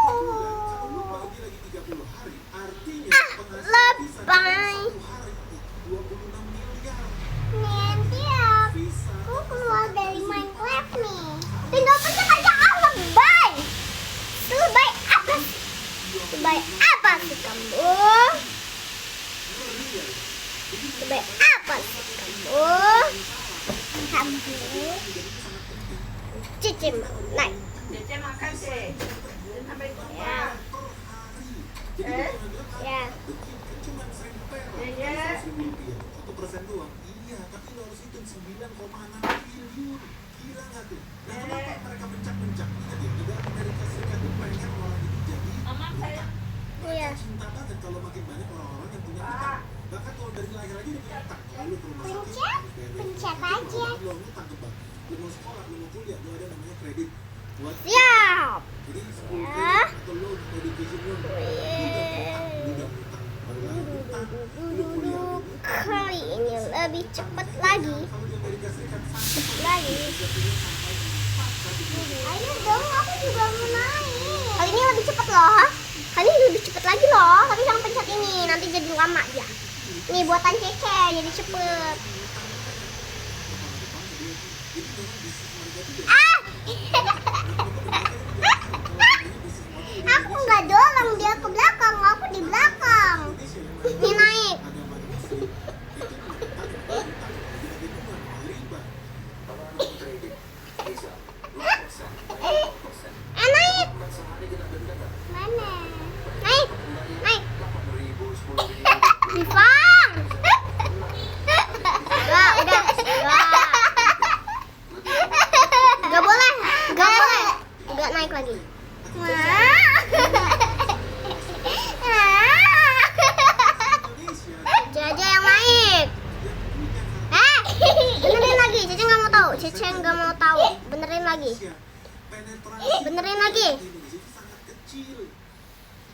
Lebay. Nanti aku keluar dari Minecraft nih. Tinggal pencet aja. Lebay. Lebay apa? Lebay apa sih kamu? Lebay apa sih kamu? Cici mau naik. Cece makan sih. Sampai Ya. Ya. Ya. 1% doang. Iya, tapi lo harus hitung 9,6 triliun. Gila nggak tuh? Nah, kenapa mereka mencak-mencak? Ingat ya, negara Amerika Serikat itu pengen orang itu jadi utang. Iya. Cinta banget kalau makin banyak orang-orang yang punya utang. Bahkan kalau dari lahir aja udah punya utang. Kalau lu ke rumah sakit, Pencet aja. lo utang ke bank. Lu mau sekolah, lu mau kuliah, lu ada namanya kredit. Buat Siap. jadi 10 Ya. kredit atau loan, education loan. Lu udah utang. Baru lagi utang. Lu kuliah, lu utang. Kali ini lebih cepat lagi. Kalau di Amerika Serikat Cepat lagi. Ayo dong, aku juga mau naik. Kali ini lebih cepat loh. Kali ini lebih cepat lagi loh. Tapi jangan pencet ini, nanti jadi lama ya. Ini buatan Cece, jadi cepet. Aku nggak dorong dia ke belakang, aku di belakang. Ini naik. Naik. Mana? Naik. Bifang. Udah. Gak boleh. Gak naik lagi. Jaja yang naik. Benerin lagi. Cece nggak mau tahu. Cece nggak mau tahu. Benerin lagi. Benerin lagi. Indonesia itu sangat kecil.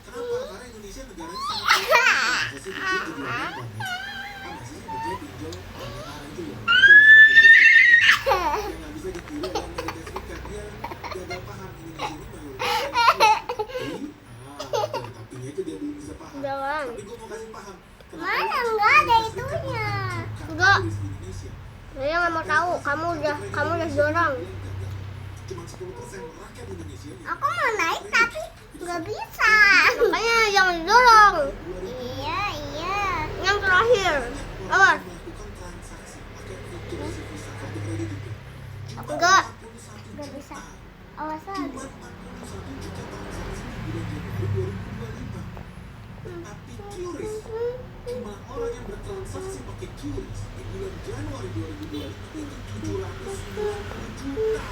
Kenapa? Karena Indonesia negaranya sangat kecil. Jadi orang banyak. Kan masih sih pinjol, itu ya. gue mau kasih paham. Mana nggak ada itunya. Enggak. Saya nggak mau tahu. Kamu udah dorong. Cuma 10% rakyat Indonesia. Aku mau naik tapi nggak bisa. Makanya jangan didorong. Iya. Yang terakhir. Awas. Melakukan transaksi pakai fitur visa kartu kredit itu. Enggak bisa. Awas lagi. Cuma 41 juta transaksi di bulan Januari 2025. Tapi QRIS, cuma orang yang bertransaksi pakai QRIS di bulan Januari 2025 itu 790 juta.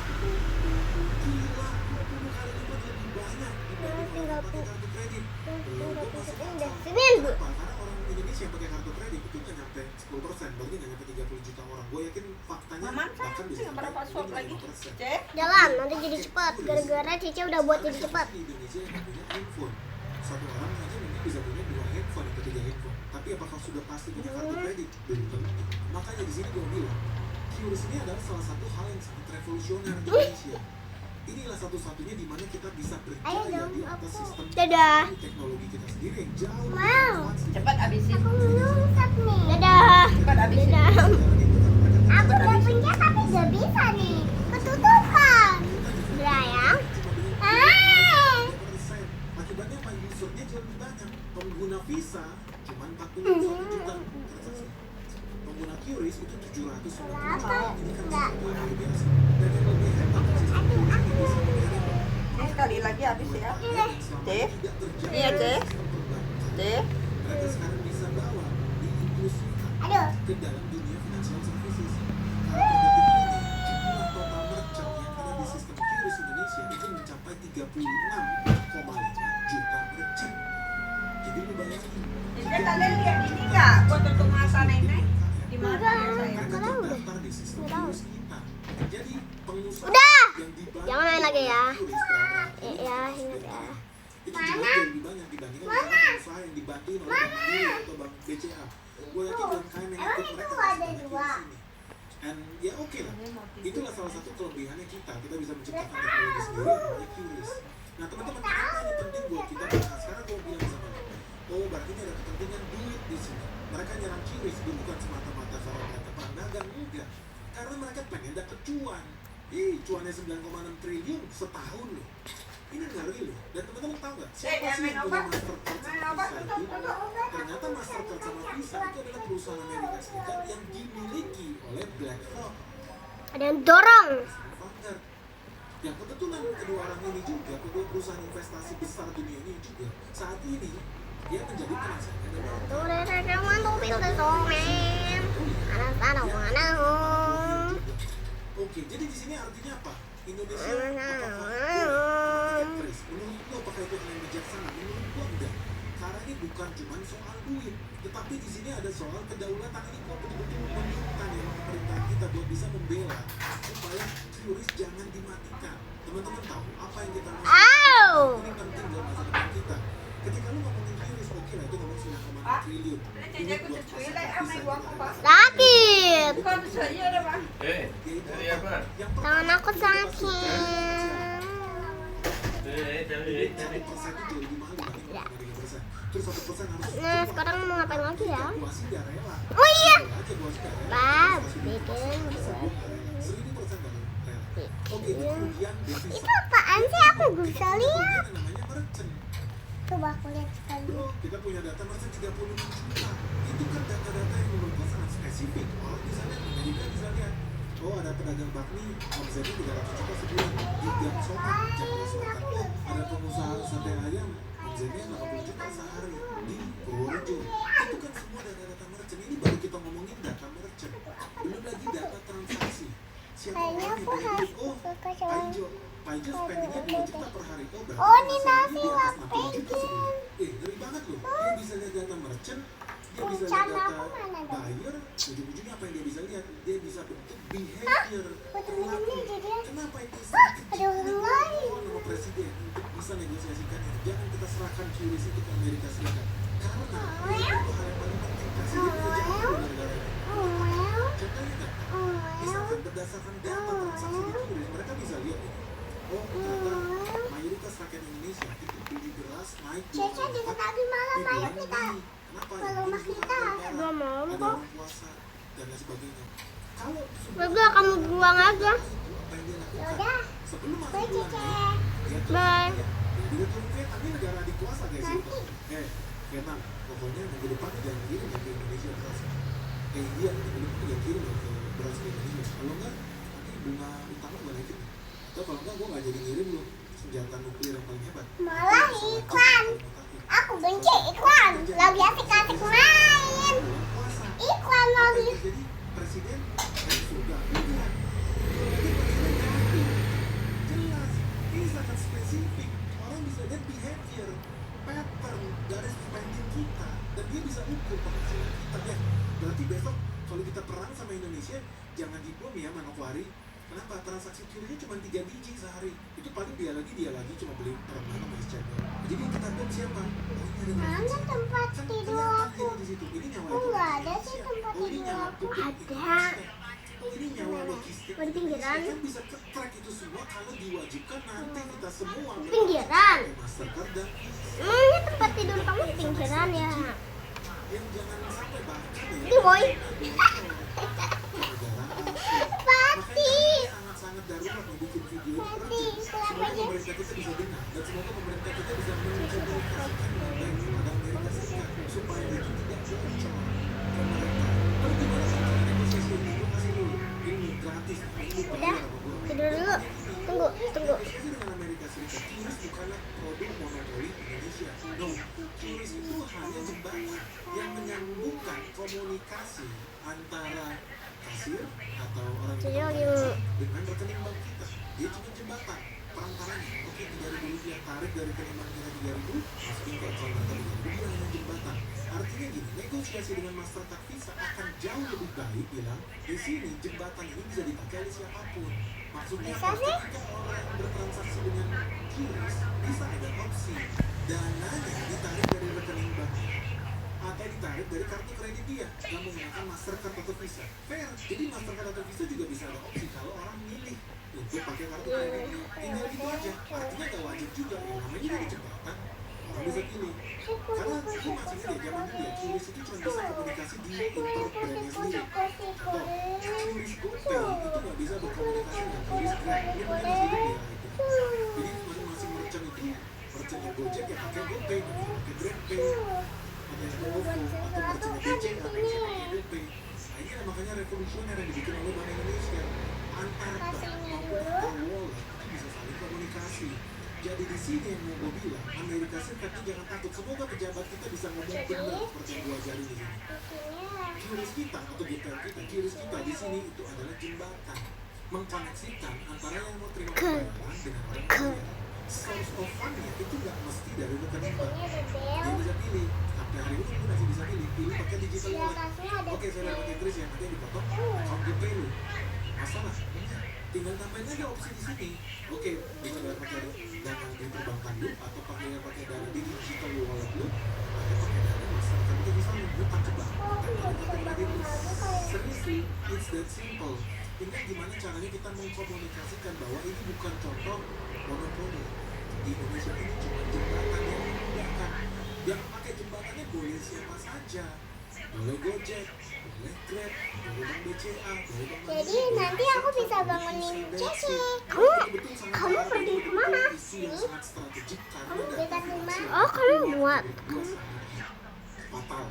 Gila, 20 kali lipat lebih banyak dibanding orang pakai kartu kredit. Belum masuk akal. Seminggu. Kenapa? Karena orang Indonesia yang pakai kartu kredit itu nggak nyampe 10%, berarti nggak nyampe 30 juta orang. Gue yakin faktanya bahkan bisa berapa password lagi? 5%. Cek. Jalan, nanti jadi cepat. Gara-gara Cici udah buat jadi cepat. Di Indonesia yang punya handphone, satu orang aja mungkin bisa punya 2 handphone atau 3 handphone. Tapi apakah sudah pasti punya kartu kredit? Belum tentu. Makanya di sini gue bilang, QRIS ini adalah salah satu hal yang sangat revolusioner di Indonesia. Inilah satu-satunya di mana kita bisa berjaya di atas sistem Dadah. teknologi kita sendiri yang jauh lebih Wow. advance. Cepat habisin. Aku nyungsep nih. Dadah. Cepat habisin. Dadah. Aku udah punya tapi gak bisa nih. Ketutupan. Sayang. Akibatnya apa? Usernya jauh lebih banyak. Pengguna Visa cuma 41 juta transaksi. Pengguna QRIS itu 790 juta. Ini kan sesuatu yang luar biasa. Dan yang lebih hebat sistem QRIS ini bisa mengirim Ini sekali lagi habis ya. yang selama Cek. ini tidak terjadi Iya, di Cek. sistem perbankan. Cek. Mereka sekarang bisa bawa diinklusikan Aduh. ke dalam dunia financial services. Kalau pada detik ini, jumlah total merchant yang ada di sistem QRIS Indonesia itu mencapai 36,5 juta merchant. Jadi lu bayangin, Jadi kalian lihat ini nggak? Buat tutup mata nenek. Di mana ya saya? mereka terdaftar di sistem QRIS kita. Jadi pengusaha Udah. yang dibantu Jangan main lagi ya. QRIS terhadap Ya, ingat ya. itu jumlahnya jauh lebih banyak dibandingkan dengan pengusaha yang dibantuin oleh Bank Mandiri atau Bank BCA. Gue yakin UMKM yang ikut mereka itu masih ada banyak di dua. sini. And ya oke lah, itulah salah satu kelebihannya kita bisa menciptakan teknologi sendiri yang namanya QRIS. Nah teman-teman, kenapa ini penting buat kita? Nah, sekarang gue bilang sama lo, oh berarti ini ada kepentingan duit di sini. Mereka nyerang QRIS itu bukan semata-mata karena mereka perang dagang, enggak. Karena mereka pengen dapet cuan. Cuannya 9,6 triliun setahun loh. Ini ngeri loh. Dan teman-teman tahu nggak siapa sih yang punya Mastercard sama Visa itu? Ternyata Mastercard sama Visa itu adalah perusahaan Amerika Serikat yang dimiliki oleh BlackRock Ada yang dorong. sama Vanguard. Yang kebetulan kedua orang ini juga, kedua perusahaan investasi besar dunia ini juga saat ini dia menjadi penasihatnya Donald Trump. Tuh, udah teman tuh pintar somen. Anak. Oke, jadi di sini artinya apa? Indonesia apakah boleh pakai QRIS? Menurut lo apakah itu hal yang bijaksana? Menurut gua enggak. Karena ini bukan cuma soal duit, tetapi di sini ada soal kedaulatan. Ini kok betul-betul meminta ya pemerintah kita buat bisa membela supaya QRIS jangan dimatikan. Teman-teman tahu apa yang kita mau? Au. Ini penting buat masa depan kita. Ketika lu ngomongin QRIS, oke lah itu ngomong 9,6 triliun. Ini buat masa depan kita. Sakit. Bukan saya ada Pak. Dari apa? Tangan aku sakit. Jadi 1% itu lebih mahal dibanding 3%. Terus 1% harus Nah, sekarang mau ngapain lagi ya? gua sih nggak rela. Oh iya. Gua aja gua sih nggak rela. Bab, Investasi bikin gua nggak rela. 1000% nggak rela. Oke, itu kerugian devisa. Itu apaan sih? Aku bisa lihat. Kerugian yang namanya merchant. Coba aku lihat sekali. Bro, kita punya data merchant 36 juta. Itu kan data-data yang menurut gua sangat spesifik. Orang bisa lihat, Amerika bisa lihat. Oh, ada pedagang bakmi, omsetnya 300 juta sebulan di Gang Soman, Jakarta Selatan. Oh, ada pengusaha sate ayam, omsetnya 80 juta sehari di Purworejo. Itu kan semua data-data merchant. Ini baru kita ngomongin data merchant. Belum lagi data transaksi. Siapa Kayaknya orang yang aku punya harus duit? Oh, buka Paijo. Paijo spendingnya 2 juta per hari. Oh, berarti Oh, ini penghasilannya nasi di atas 60 juta lapeng. sebulan. Ngeri banget loh. Dia bisa lihat data merchant, dia bisa lihat Rencana data aku mana dong? buyer, ujung-ujungnya apa yang dia bisa lihat? Dia bisa bentuk behavior perilaku. Ini jadi Kenapa itu sangat kecil? ada orang lain. Mohon sama presiden untuk bisa negosiasikannya. Jangan kita serahkan QRIS itu ke Amerika Serikat. Karena itu hal yang paling penting. Kasih dia kerjaan dulu negara ini. Well, Contohnya nggak? Misalkan berdasarkan data transaksi di QRIS, mereka bisa lihat nih. Oh, ternyata mayoritas rakyat Indonesia itu beli beras naik Caca juga tadi malam ayo kita puasa dan lain sebagainya. Kalau Udah, kamu buang aja. apa yang dia lakukan Udah. sebelum masuk Bye, bulan Cece. Mei, dia tuh Bye. dia tuh Vietnam ini negara adik kuasa guys itu. Vietnam, pokoknya minggu depan jangan kirim ke Indonesia beras. India minggu depan jangan kirim ke beras ke Indonesia. Kalau enggak nanti bunga utama gue naikin. Atau kalau enggak gue nggak jadi ngirim lu senjata nuklir yang paling hebat. Malah iklan. Aku benci iklan. Lagi asik-asik main. Puasa. Iklan lagi. Jadi presiden dan surga enggak. Jadi presiden jatuh. Jelas. Ini sangat spesifik. Orang bisa lihat behavior, pattern dari spending kita dan dia bisa ukur penghasilan kita ya. Berarti besok kalau kita perang sama Indonesia jangan dibom ya Manokwari. Kenapa? Transaksi QRIS-nya cuma 3 biji sehari. Itu paling dia lagi cuma beli permen sama es cendol. Jadi yang kita bom siapa? Oh ini ada Mana transaksi. tempat Kan tidur kelihatan aku? ini di situ. Ini nyawa Oh, ekonomi nggak ada Indonesia. sih tempat Oh ini tidur nyawa aku. publik Ada. Indonesia. Oh ini nyawa logistik. Oh, di pinggiran. Indonesia. Kan bisa ke-track itu semua kalau diwajibkan nanti kita semua Pinggiran. pakai Mastercard dan Ini tempat tidur kamu pinggiran ya. yang jangan sampai baca ya. Ini boy. Pati. Pati. Sangat-sangat darurat membuat video Pati, ini. Semoga pemerintah kita bisa dengar dan semoga pemerintah kita bisa menkomunikasikan dengan baik kepada Amerika Serikat supaya itu tidak bocor ke mereka. Lalu gimana sih cara negosiasi ini? Gue kasih dulu. Ini gratis. Ini Udah, bayar sama gue. tidur dulu. Tunggu. Negosiasi dengan Amerika Serikat. QRIS bukanlah produk monopoli Indonesia. No, QRIS itu hanya jembatan yang menyambungkan komunikasi antara kasir atau orang Jadi yang lagi dengan rekening bank kita. Dia cuma jembatan perantaranya. Oke, 3.000 rupiah tarik dari rekening bank kita 3.000, masukin ke account kita 3.000, dia hanya jembatan. Artinya gini, negosiasi dengan Mastercard Visa akan jauh lebih baik bilang di sini jembatan ini bisa dipakai oleh siapapun. Maksudnya Bisa sih? ketika orang bertransaksi dengan QRIS bisa ada opsi dananya ditarik dari rekening bank atau ditarik dari kartu kredit dia yang menggunakan Mastercard atau Visa. Fair. Jadi Mastercard atau Visa juga bisa ada opsi kalau orang milih untuk pakai kartu kredit. Tinggal gitu aja. Artinya nggak wajib juga. Yang namanya juga jembatan. Orang bisa pilih. Karena itu masih ingat ya zaman dulu ya, QRIS itu cuma bisa komunikasi di internet brandnya sendiri. Atau QRIS GoPay itu nggak bisa berkomunikasi dengan QRIS Grab. Ini makanya di sini dia itu. Jadi masing-masing merchant itu, merchantnya Gojek ya pakai GoPay, nggak bisa pakai GrabPay. Ada yang GoFo atau merchantnya BCA nggak bisa pakai GoPay. Nah ini makanya revolusioner yang dibikin oleh Bank Indonesia. Antar bank maupun antar wallet itu bisa saling komunikasi. Jadi di sini yang mau gue bilang, Amerika Serikat itu jangan takut. Semoga pejabat kita bisa ngomong benar seperti yang gue ajarin di sini. QRIS kita atau GPR kita, QRIS kita di sini itu adalah jembatan mengkoneksikan antara yang mau terima pembayaran dengan orang yang bayar. Source of fund-nya itu nggak mesti dari rekening bank. Dia bisa pilih. Sampai hari ini lu masih bisa pilih pakai digital wallet. Oke, saya udah pakai QRIS ya, nanti yang dipotong account GoPay lu. Masalah? Tinggal tambahin aja opsi di sini. Oke, bisa bayar pakai dana di perbankan lu atau pakai dana di digital wallet lu atau pakai dana Mastercard itu bisa membuka ke bank. Seriously, it's that simple. Ini gimana caranya kita mengkomunikasikan bahwa ini bukan contoh monopoli. Di Indonesia ini cuma jembatan yang memudahkan. Yang pakai jembatannya boleh siapa saja. Boleh Gojek, boleh Grab, boleh Bank BCA, boleh Bank Jadi nanti aku bisa bangunin Cece. Kamu pergi kemana? Kamu dekat rumah. Oh, kamu buat. Fatal.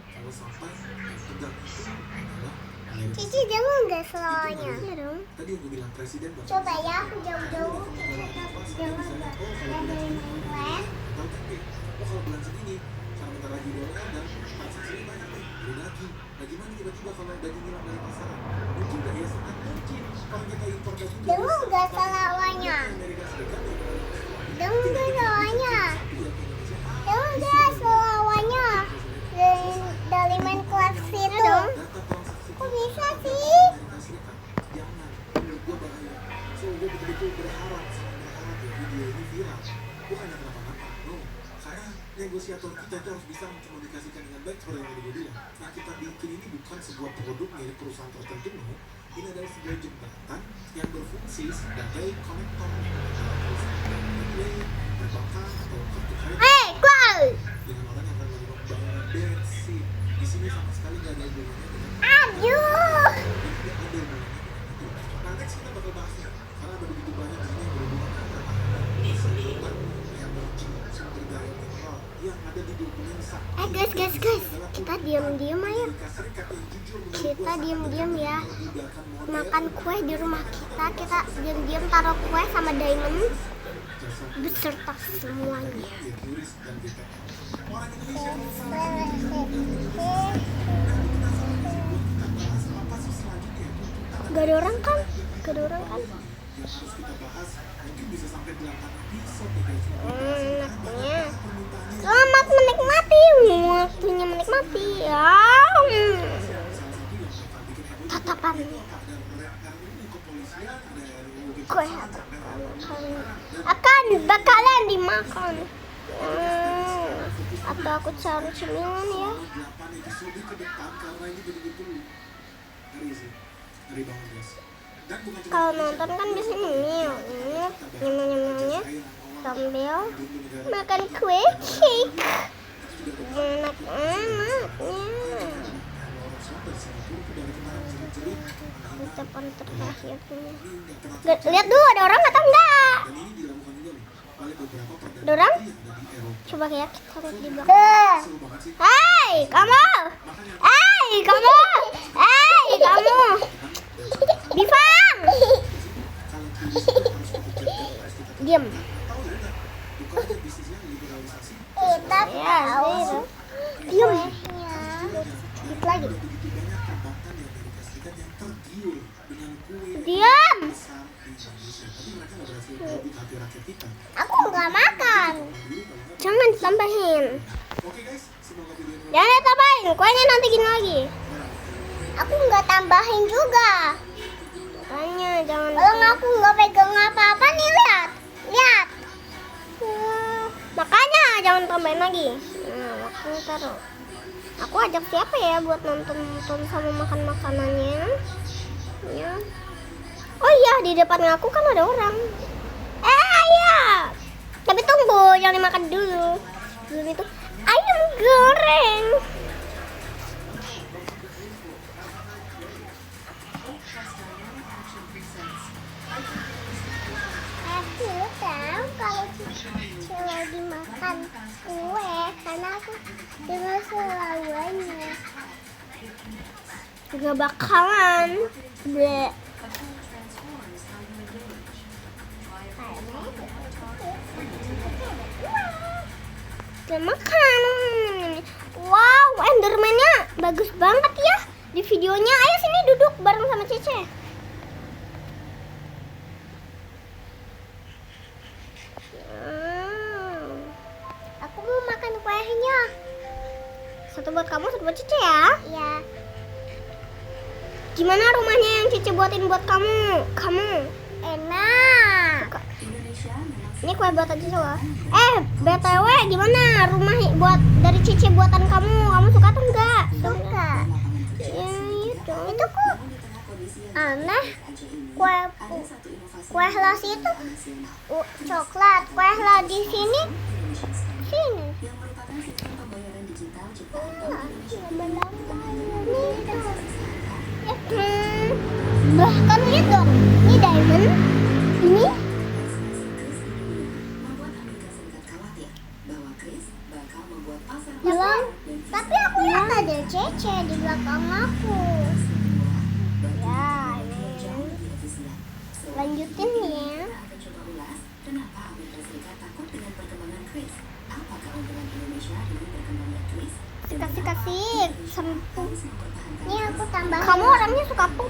Kalau sampai yang tegak itu adalah Amerika. Cici jangan nggak semuanya. Iya dong. Tadi yang gue bilang presiden bakal Coba ya aku jauh-jauh ke Cece. Jangan nggak ada yang main. tahu kan Pi? Oh kalau bulan segini kalau bentar lagi dolar dan transaksinya banyak nih beli daging. Nah gimana tiba-tiba kalau daging hilang dari pasaran? Mungkin nggak ya sangat mungkin kalau kita impor daging dari Jangan nggak salawanya. Amerika Serikat ya Jangan nggak salawanya. satu ya ke Indonesia. Jangan nggak salawanya. Dari main kelas itu. Data transaksi Kok bisa sih? Amerika Serikat jangan menurut gue bahaya. So gue betul-betul berharap sangat berharap ya video ini viral. Bukan yang kenapa-napa, no. Karena negosiator kita itu harus bisa mengkomunikasikan dengan baik seperti yang tadi gue bilang. Yang kita bikin ini bukan sebuah produk milik perusahaan tertentu, no. Ini adalah sebuah jembatan yang berfungsi sebagai konektor antara perusahaan gateway, perbankan atau kartu kredit Keluar. dengan orang yang akan melakukan pembayaran bensin. Di sini sama sekali nggak ada hubungannya dengan Diam-diam ayo. Kita diam-diam ya. Makan kue di rumah kita. Kita diam-diam taruh kue sama diamond beserta semuanya. Gak ada orang kan? Gak ada orang kan? Enaknya. Selamat menikmati. Waktunya menikmati ya. Tatapan kue akan bakalan dimakan. Atau aku cari cemilan ya. Kalau nonton kan biasanya nyemil-nyemilnya sambil makan kue cake. Enak-enaknya. Telepon terakhirnya. Lihat dulu ada orang atau enggak? Ada orang? Coba ya kita lihat di belakang. Hai kamu! Hai kamu! Hai kamu! Bifang! Diam. Kita tahu. Diam. Dikit lagi. Diam. Aku nggak makan. Jangan ditambahin. Jangan ditambahin. Kuenya nanti gini lagi. Aku nggak tambahin juga. Makanya jangan. Kalau aku nggak pegang apa-apa nih, lihat. Lihat. Makanya jangan tambahin lagi. Nah, waktunya taruh. Aku ajak siapa ya buat nonton sama makan makanannya? Ya. Oh iya, di depan aku kan ada orang. Ya. Tapi tunggu, jangan dimakan dulu. Belum itu ayam goreng. Aku tahu kalau Cici lagi makan kue karena aku dengar suaranya. Gak bakalan. Bleh. Gak makan. Wow, Enderman-nya bagus banget ya di videonya. Ayo sini duduk bareng sama Cece. Aku mau makan kuenya. Satu buat kamu, satu buat Cece ya. Iya. Gimana rumahnya yang Cece buatin buat kamu? Enak. Ini kue buatan Cece loh. BTW gimana rumah buat dari Cece buatan kamu? Kamu suka atau enggak? Suka. Ya, itu. Itu kok aneh. Kue los itu coklat. Kue los di sini. Bahkan lihat dong, ini diamond, ini belum. Tapi aku lihat ada Cece di belakang aku. Ya, lanjutin ya. Kasih sempuk. Ini aku tambahin. Kamu orangnya suka pup.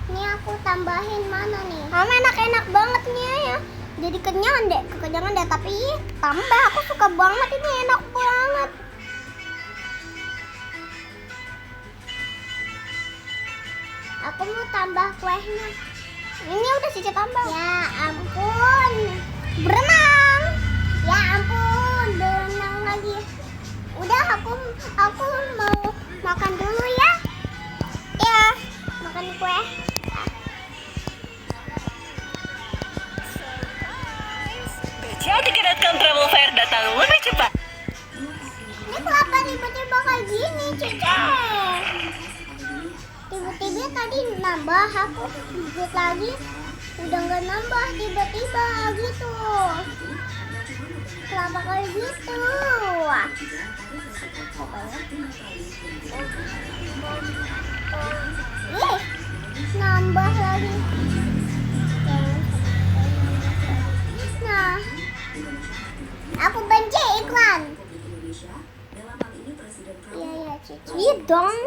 Ini aku tambahin mana nih? Kamu enak-enak banget nih ya. Jadi kekenyangan deh. Tapi tambah, aku suka banget ini, enak banget. Aku mau tambah kuenya. Ini udah Cici tambah. Ya ampun. Berenang. Ya ampun, berenang lagi. Udah aku mau makan dulu ya. Ya, makan kue. BCA Tiket.com Travel Fair datang lebih cepat. Ini kenapa tiba-tiba kayak gini, Cece? Tiba-tiba tadi nambah, aku buat lagi udah nggak nambah, tiba-tiba gitu. Kenapa kayak gitu? Ih, nambah lagi. Nah, aku benci iklan. Iya, Cici. Iya dong.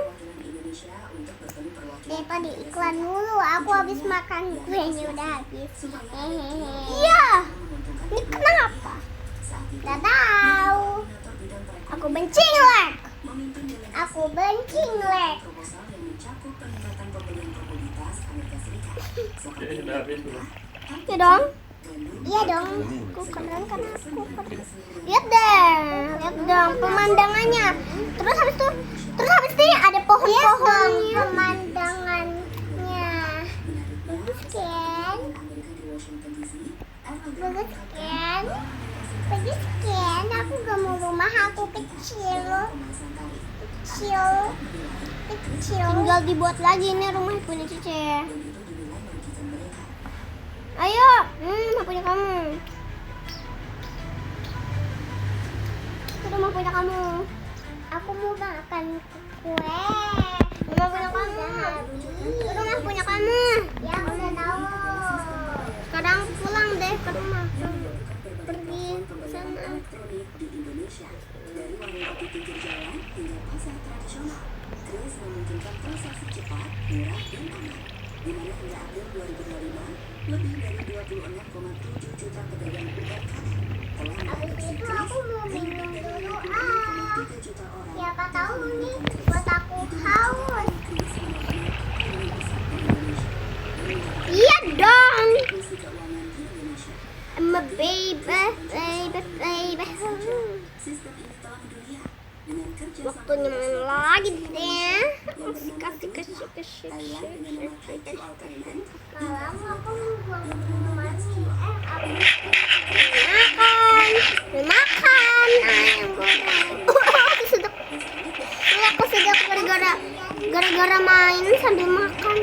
Daripada iklan mulu, aku habis makan kuenya udah habis. Iya. Ini kenapa? Gak tahu. Aku benci ngelek. Aku benci ngelek. Iya dong. Iya dong. Aku keren kan aku keren. Lihat dong pemandangannya. Terus habis itu ada pohon-pohonnya. Pemandangannya. Bagus kan? Bagus kan? Aku gak mau rumah aku kecil. Tinggal dibuat lagi ini rumah punya Cici. Ayo, punya kamu. Itu rumah punya kamu. Aku mau makan kue. Rumah punya kamu. Itu rumah punya kamu. Ya, udah tahu. Sekarang pulang deh ke rumah. Pergi ke sana. Di Indonesia, dari warung kopi pinggir jalan hingga pasar tradisional, Kris memungkinkan transaksi cepat, murah, dan aman. Di mana hingga April 2025, lebih dari 26,7 juta pedagang UMKM telah mengadopsi Itu Kris aku mau minum dulu. 3 juta orang. Siapa tahu nih buat aku haus. Kris merupakan paling besar di Indonesia. Iya dong. Inklusi keuangan di Indonesia. I'm a baby. Sistem ini telah mendunia dengan kerja Waktunya main lagi deh. Kasih. Malam aku mau minuman. Makan. Ayam goreng. Aku sedap gara-gara main sambil makan.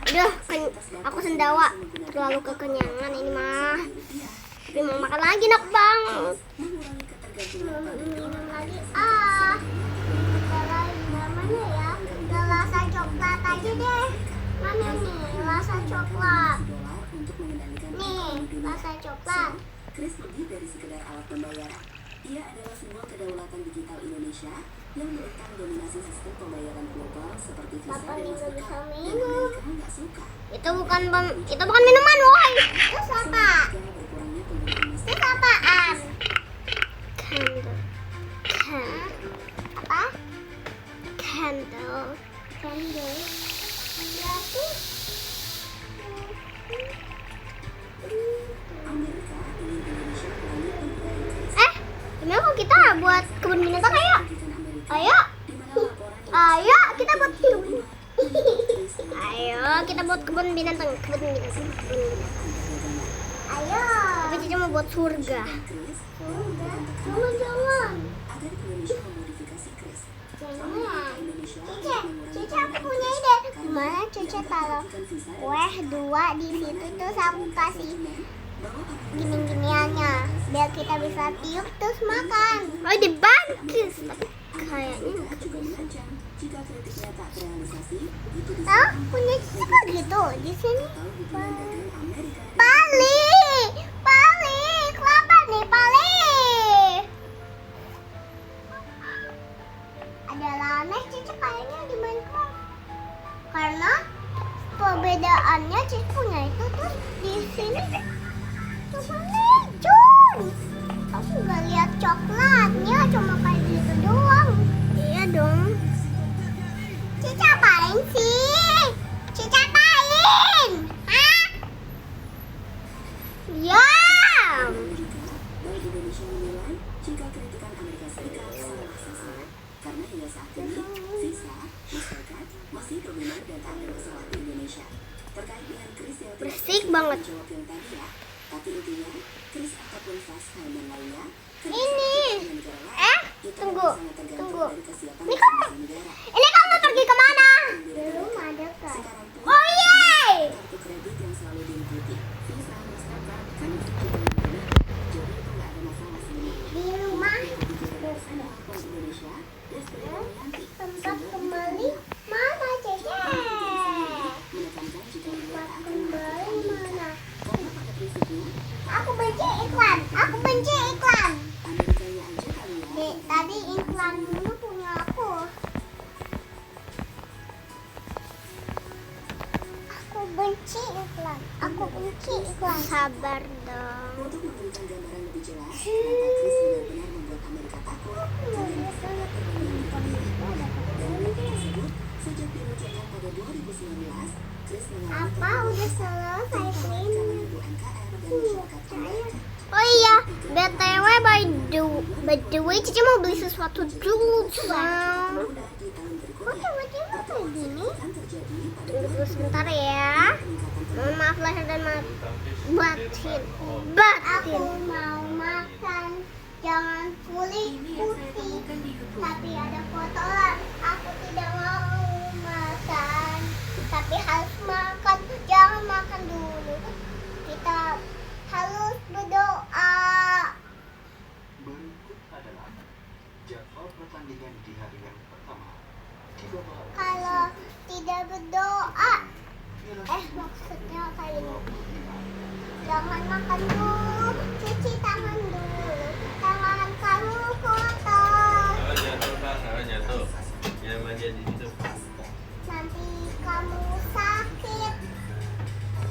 Udah, aku sendawa. Terlalu kekenyangan ini mah. Tapi mau makan lagi enak banget. Minum lagi. Namanya ya. Udah rasa coklat aja deh. Mana nih rasa coklat? Nih rasa coklat. Kris lebih dari sekedar alat pembayaran. Ia adalah sebuah kedaulatan digital Indonesia yang merekam dominasi sistem pembayaran global seperti Visa Papa dan juga bisa Mastercard. Dan minum. kamu nggak suka? Itu bukan minuman, woi. Terus apa? Jika berkurangnya penggunaan Mastercard, Terus apaan? Candle. Apa? Candle. Berarti Amerika ingin Indonesia melalui penggunaan Kris. gimana kalau kita buat kebun binatang ayo? Ayo. Di mana laporan yang Ayo kita buat kita buat kebun binatang. Ayo. Tapi Cici mau buat surga. Kris Jangan. agar Indonesia memodifikasi Kris. Jangan. Indonesia Cici aku punya ide. Gimana Cici taruh kue 2 di situ terus aku kasih gini-giniannya biar kita bisa tiup terus makan. Oh, ide bagus. Kayaknya juga mengancam jika kritiknya tak terrealisasi, itu punya Cici kok gitu di sini. disebut hubungan dagang Amerika Pali, kelapa nih Pali. Ada aneh Cici kayaknya di Minecraft. Karena perbedaannya Cici punya itu tuh di sini cuma hijau. Aku nggak lihat coklatnya, cuma kayak gitu doang. Iya dong. Cici apain sih? Cici apain? Hah? Ya. Bank Indonesia menilai jika kritikan Amerika Serikat salah sasaran karena hingga saat ini Visa, Mastercard masih dominan dan tak ada masalah di Indonesia. Terkait dengan Kris yang Bersih banget. menjawab yang tadi ya, tapi intinya Kris ataupun fast payment lainnya Ini. Tunggu. Ini Ini kamu pergi kemana? Belum ada kan. Oh iya. kartu kredit yang selalu diikuti Visa, Mastercard kan benci iklan. Aku benci iklan. Sabar dong. Untuk memberikan gambaran lebih jelas, kenapa Chris benar-benar membuat Amerika takut, dalam buku tersebut, sejak diluncurkan pada 2019, Chris mengalami Apa udah selesai zaman Queen? ibu NKR dan masyarakat Amerika. Oh iya, BTW by the way Cici mau beli sesuatu dulu sayang. Mudah di tahun Kok berikutnya, tiba-tiba kayak gini? akan terjadi pada Tunggu dulu sebentar ya. Mohon maaf lahir dan batin. Aku mau makan, jangan kulit putih, tapi ada kotoran. Aku tidak mau makan, tapi harus makan. Jangan makan dulu. Kita harus berdoa. Berikut adalah jadwal pertandingan di hari yang pertama. Kalau tidak berdoa, maksudnya kayak ini. Jangan makan dulu, cuci tangan dulu. Tangan kamu kotor. Jatuh. Jangan manja di situ. Nanti kamu sakit.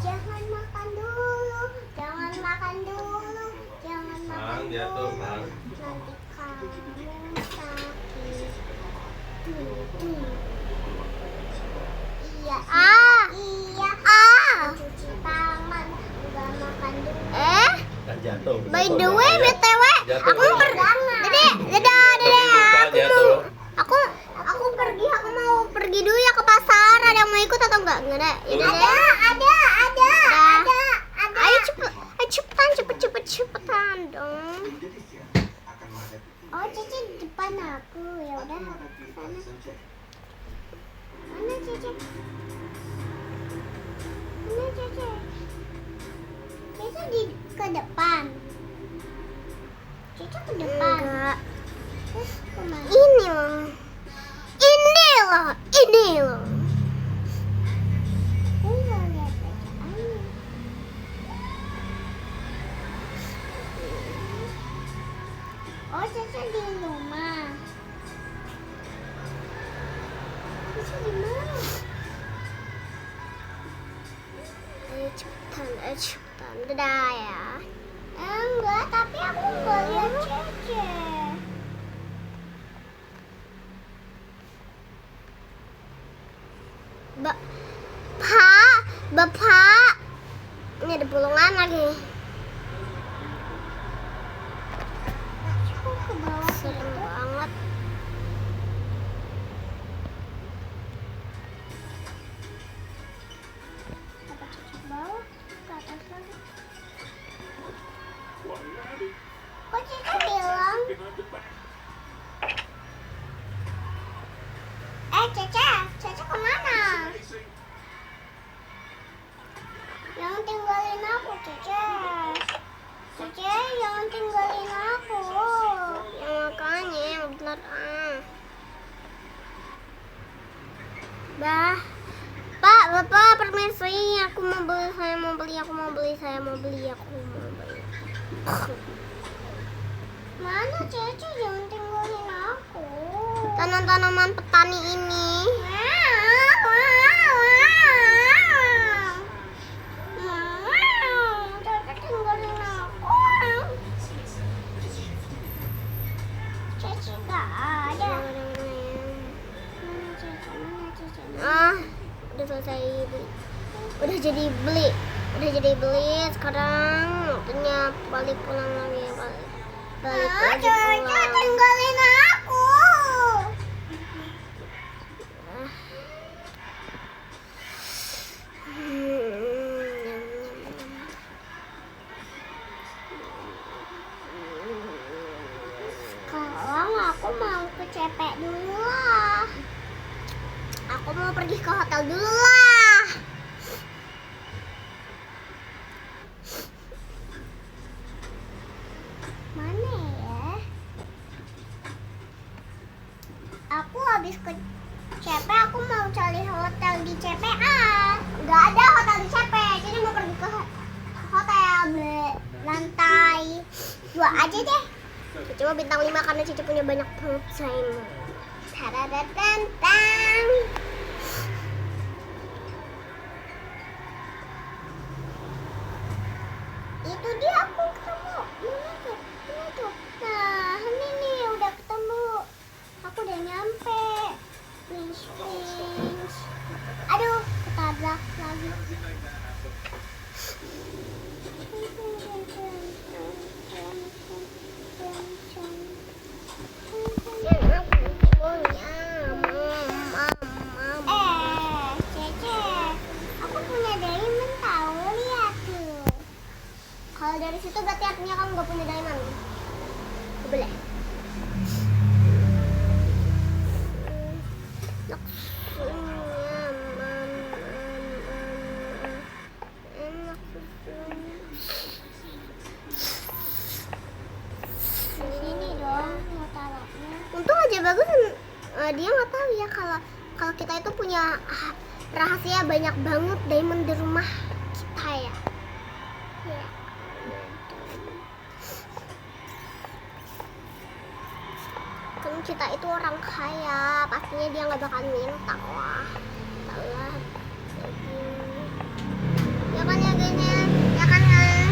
Jangan makan dulu. Jangan makan dulu. Jangan makan Bang, jatuh, dulu. Bang. Nanti kamu sakit. Iya. Iya. Cuci tangan. Udah makan dulu. Kan jatuh. By the way, BTW, Jatuh. aku mau pergi. Dadah. Aku pergi. Aku mau pergi dulu ya ke pasar. Ada yang mau ikut atau enggak? Enggak ada. Ya udah deh. Ada. Ayo cepetan dong. Indonesia akan menghadapi Oh, Cici depan aku. Ya udah. menghadapi Argentina. Mana Cici? Cici di ke depan. Cici ke depan. Enggak. Terus kemana? Ini loh. Lihat bacaannya. Oh, Cici di rumah. Cici di mana? Ayo cepetan. Dadah ya. Enggak, tapi aku nggak lihat Cici. Bapak. Ini ada bulungan lagi. Serem banget. Apa Cici bawah? Ke atas lagi. Kok Cici bilang? Cici kemana? Jangan tinggalin aku, Cici. Jangan tinggalin aku. Ya makanya, bener Bapak, permisi, aku mau beli. Mana Cici? Jangan tinggalin aku. Tanaman petani ini. Cici tinggalin aku. Cici gak ada. Udah selesai beli. Udah jadi beli. Sekarang waktunya balik pulang lagi. Balik lagi pulang. Tinggalin aku. Sekarang aku mau ke CP dulu lah. Aku mau pergi ke hotel dulu lah. Mana ya? Aku habis ke CP, aku mau cari hotel di CPA. Gak ada hotel di CP, jadi mau pergi ke hotel lantai 2 aja deh. Cici mau bintang 5 karena Cici punya banyak banget sayang. Tadadadantang. Itu berarti artinya kamu gak punya diamond. Boleh. Di sini dong mau taruhnya. Untung aja bagus dia nggak tahu ya kalau kita itu punya rahasia banyak banget diamond di rumah kita ya. Ya. Kan kita itu orang kaya, pastinya dia nggak bakal minta lah. Tahu lah. Ya kan ya gini, ya kan kan.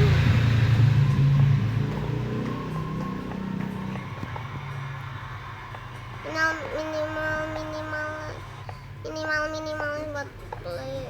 Minimal buat beli.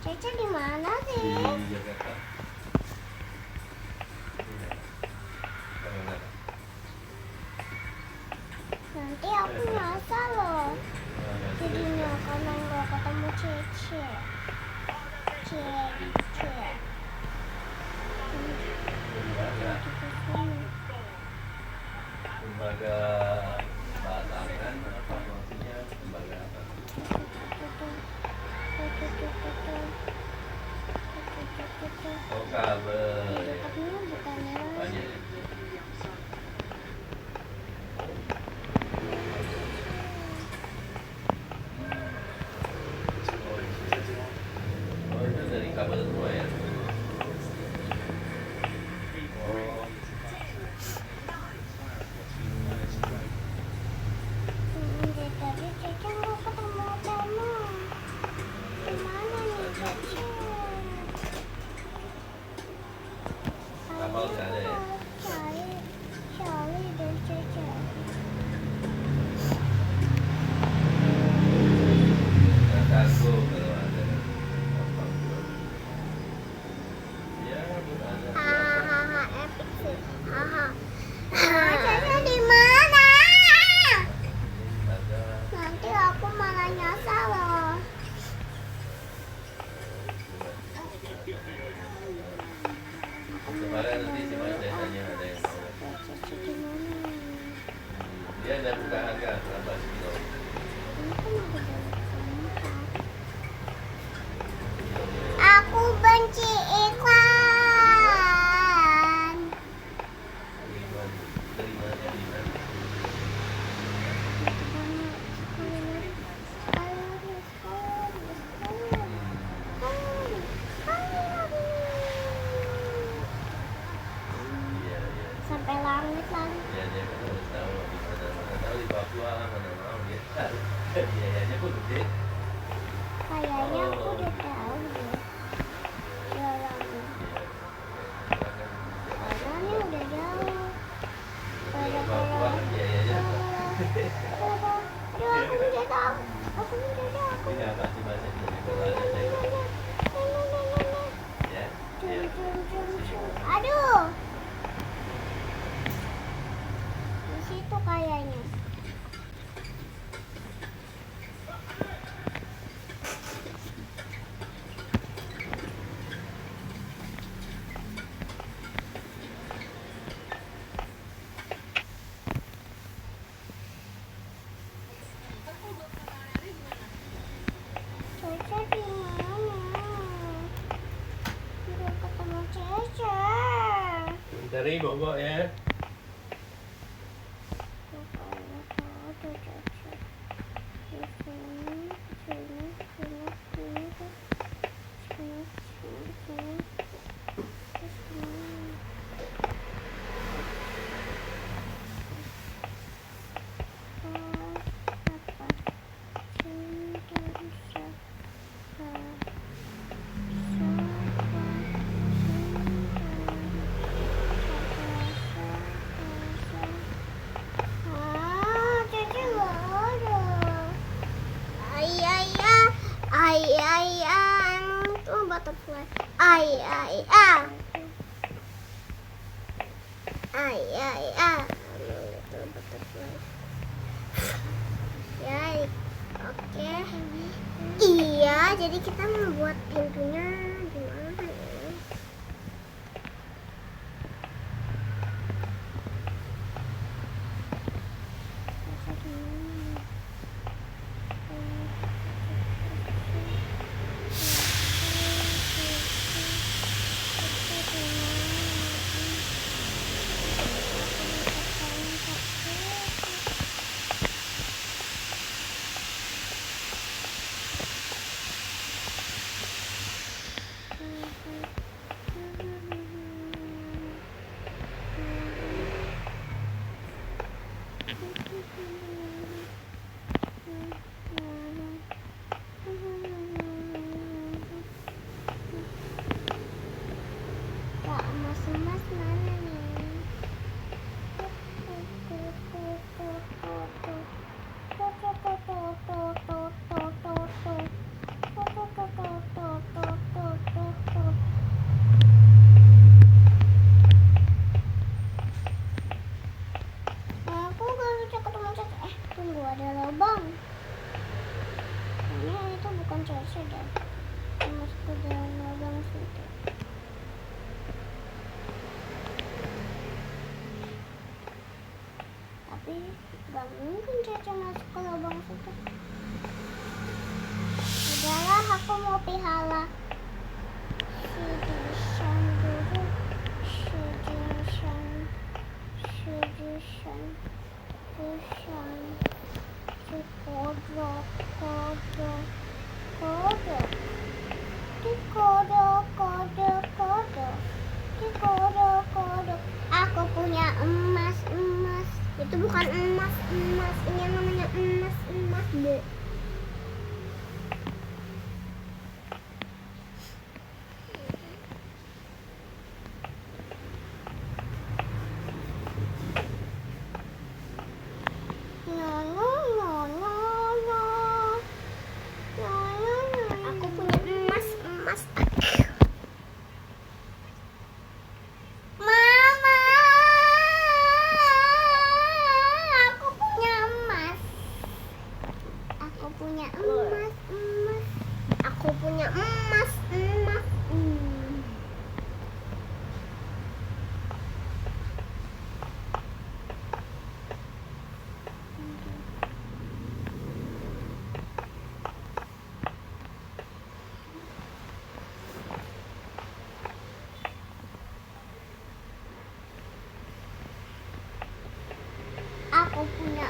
Cece di mana sih? Di Jakarta. Nanti aku nyasar loh. Jadinya kalau nggak ketemu Cece. Cece. Lembaga batangan apa maksudnya? Lembaga apa? Oh, kabel. Ya. Banyak ya. Oh, itu dari kabel semua ya? Oh. Tadi Cece nggak ketemu kamu. Gimana nih Cece? Kapal nggak ada ya? Cari dan Cece. Nggak kargo kalau ada. Ya, ada. Hahaha, epic sih. Haha. Cece di mana? Ada. Nanti aku malah nyasar loh. Kemarin nanti si Mas saya tanya ada yang mau. Cece di mana? Dia ada buka harga berapa kilo? Ini kan ada dalam Aku benci iklan. Terima ya. Sampai langit lagi. Ya dia kan harus tahu di mana tahu di Papua mana mau dia tahu. Biayanya pun gede. Kayaknya aku udah tahu deh. Jalannya. Karena ini udah jauh. Papua kan biayanya. Aku udah tahu. Aku udah tahu. Ini apa sih bahasa Indonesia kalau ada saya? Aduh. Di situ kayaknya. Cece di mana? Belum ketemu Cece. Dari Bobo ya. Butterfly. Ai. Little butterfly. Ya, oke. Iya, jadi kita membuat pintunya gimana ya? Kak, emas mana nih? Aku gak bisa ketemu Cece. Tunggu, ada lubang. Kayaknya itu bukan Cece deh. Masuk ke dalam lubang situ. Tapi gak mungkin Cece masuk ke lubang situ. Udahlah, aku mau pihala Sudisan dulu. Kodok. Aku punya emas. Itu bukan emas. Ini yang namanya emas deh. Aku punya emas. Mama, aku punya emas. Aku punya emas. Aku punya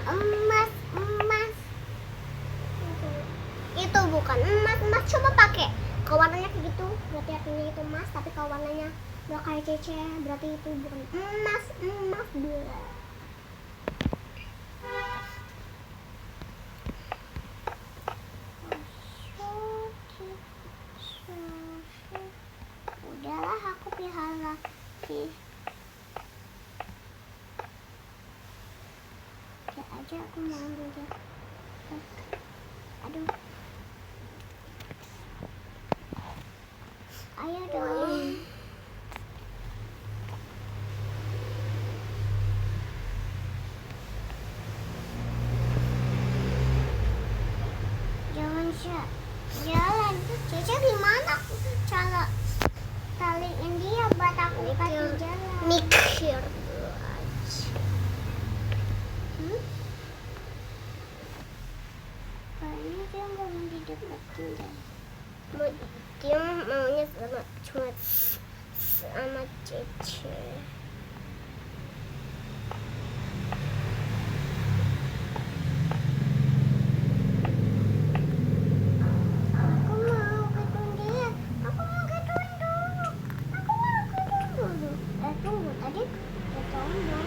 emas. Itu bukan emas. Coba pakai. Kalau warnanya kayak gitu, berarti artinya itu emas. Tapi kalau warnanya udah kayak Cece, berarti itu bukan emas. Udahlah, aku pihala sih. Aja aku mau ambil dia. Aduh. Ayo dong. Caca jalan. Caca gimana cara taliin dia buat aku kasih jalan? Mikir dulu aja. Kayaknya dia nggak mau dideketin deh. Dia maunya cuma sama Cece. Tunggu, tadi dia tombol.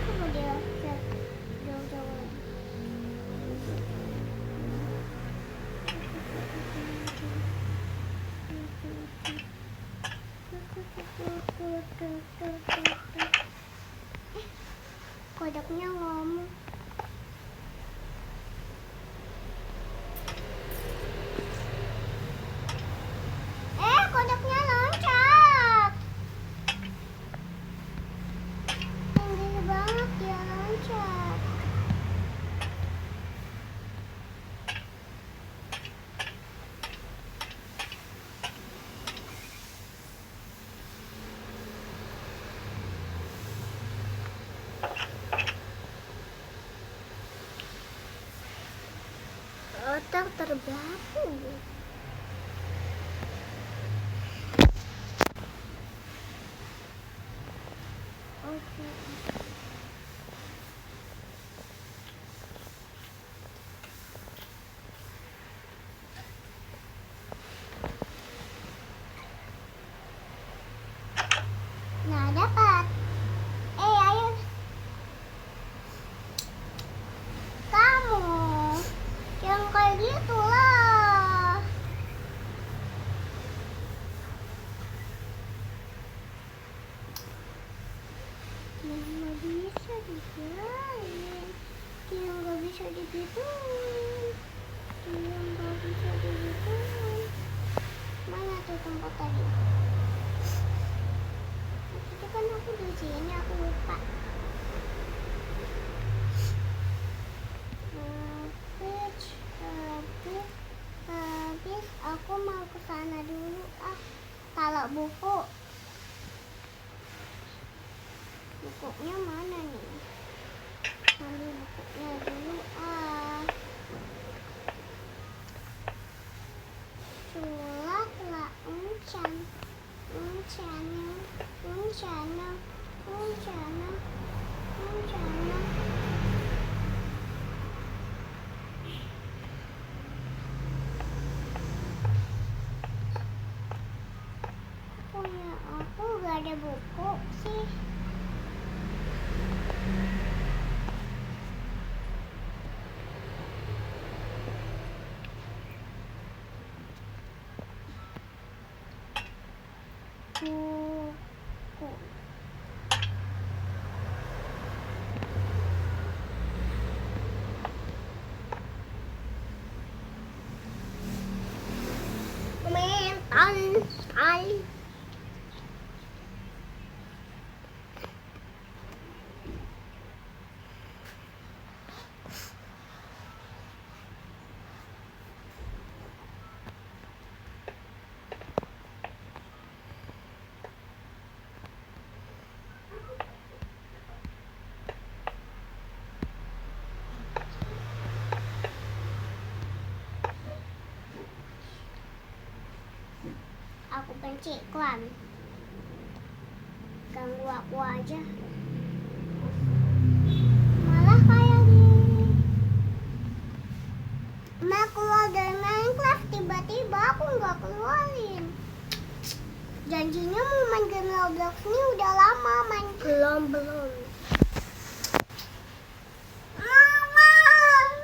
Coba dia jauh-jauh. Kodoknya ngomong. Kodoknya loncat. Tinggi banget dia loncat. Otak terbelakang. Oke. Nah, dapat. Ayo. Kamu yang kayak gitu lah. Yang nggak bisa digituin. Yang nggak bisa digituin. Yang nggak bisa digituin. Mana tuh tempat tadi? Itu kan aku di sini, aku lupa. Habis aku mau ke sana dulu. Kalau bukunya mana nih? Ambil bukunya dulu. Sulat la uncana. Punya aku gak ada buku sih. Buku. Mental. Aku benci iklan. Ganggu aku aja. Malah kayak gini. Mau keluar dari Minecraft, tiba-tiba aku nggak keluarin. Janjinya mau main game Roblox ini udah lama main. Belum. Mama,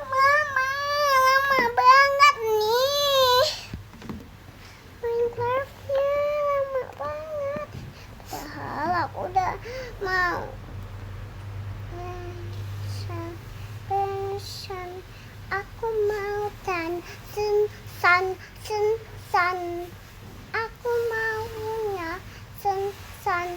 lama banget nih. Minecraftnya lama banget. Padahal aku udah mau. Pension. Aku mau san. Aku maunya san.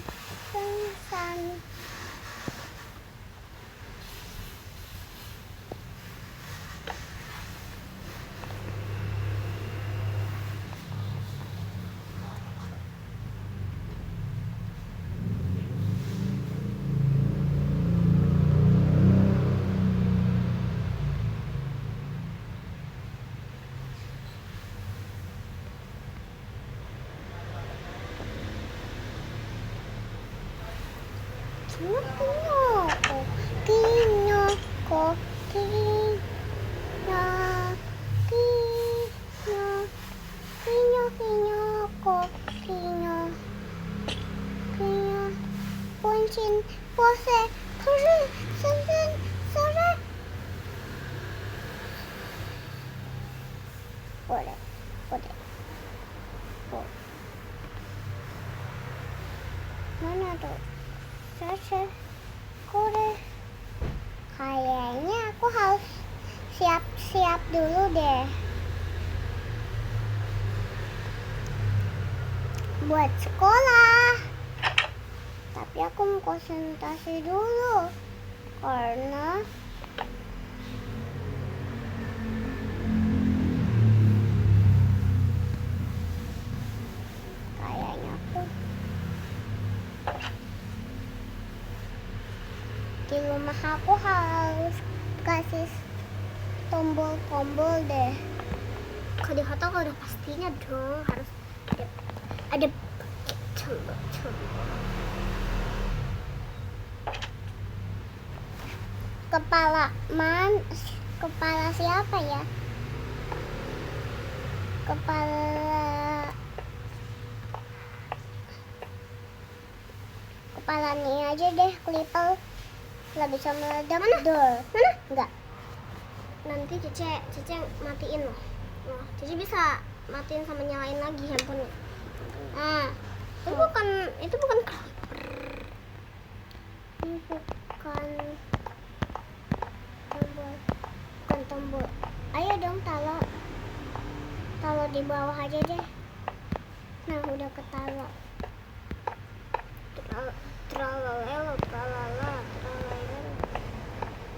Kuncin pose sore sore boleh mana tuh sore kore kayaknya aku harus siap-siap dulu deh buat sekolah. Tapi aku mau konsentrasi dulu karena kayaknya aku di rumah aku harus kasih tombol-tombol deh. Kalau di hotel udah pastinya dong harus ada tombol. Kepala siapa ya? Kepala nih aja deh, Clipper nggak bisa meledak. Mana? Enggak. Nanti Cece matiin loh. Cece bisa matiin sama nyalain lagi handphonenya. Nah, itu bukan tombol. Ayo dong taruh di bawah aja deh. Nah, udah ketaruh. Tralala.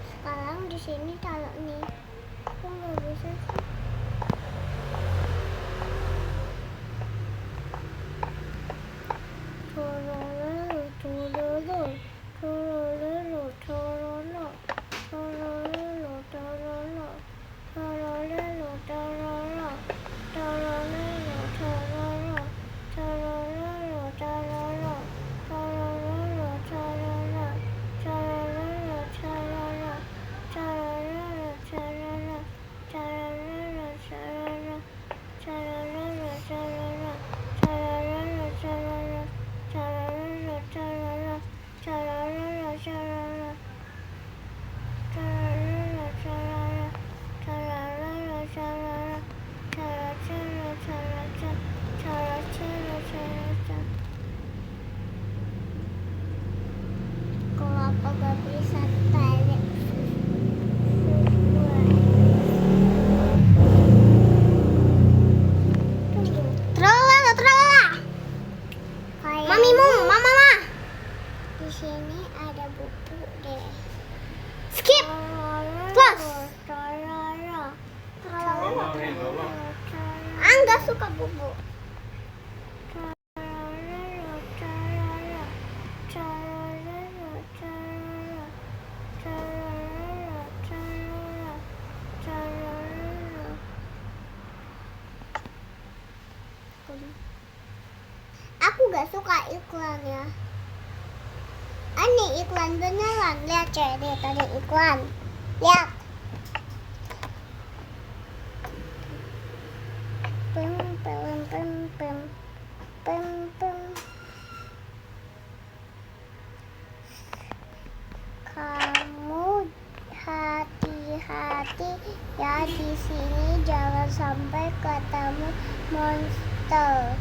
Sekarang di sini taruh nih. Aku nggak bisa sih. Kalau aku gak bisa tarik Tralala. Mama. Di sini ada buku deh. Skip. Close. Nggak suka buku. Aku gak suka iklannya. Ini iklan beneran. Lihat deh tadi iklan. Lihat. Pem. Kamu hati-hati ya di sini, jangan sampai ketemu monster.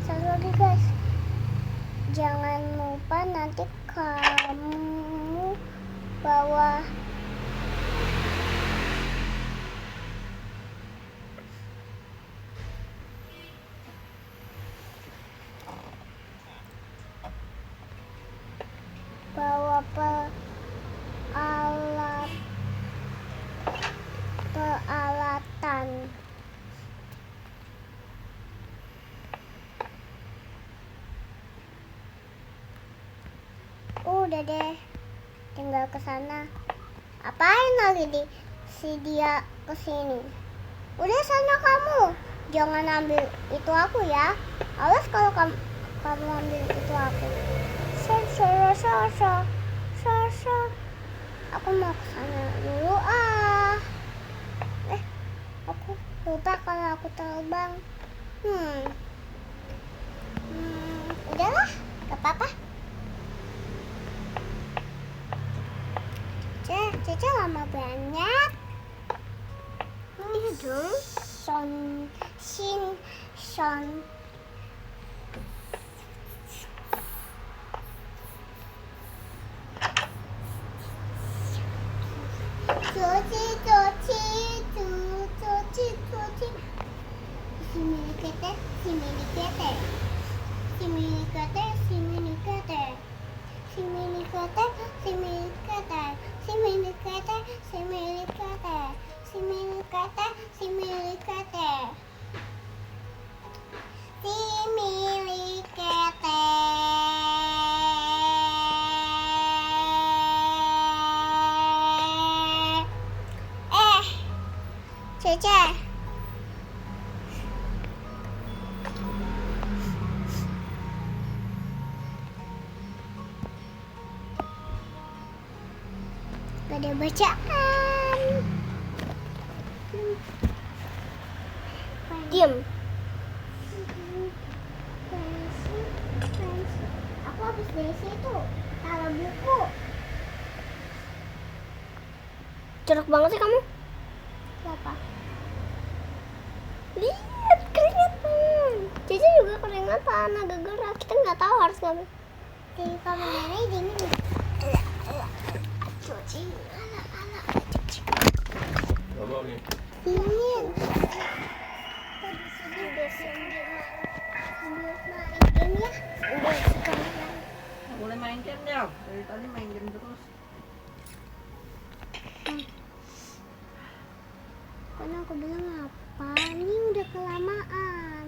Satu lagi guys, jangan lupa nanti kamu bawa peralatan. Udah deh, tinggal ke sana. Apain lagi si dia kesini? Udah sana kamu, jangan ambil itu aku ya. Awas kalau kamu ambil itu aku. Aku mau ke sana dulu aku lupa kalau aku terbang. Udahlah, gak apa-apa. Cece lama banget. Ini dong. Son. Cece. Gak ada bacaan. Diam. Aku habis dari situ taruh buku. Jorok banget sih kamu. Kenapa? Lihat keringetan. Cici juga keringetan, agak gerah. Kita nggak tahu harus ngapain. Di kamar nenek dingin. Cuci. Apa nih? Dingin. Tadi sini sambil main game ya. Udah sekarang. Nggak boleh main game ya. Dari tadi main game terus. Karena aku bilang apa? Ini udah kelamaan.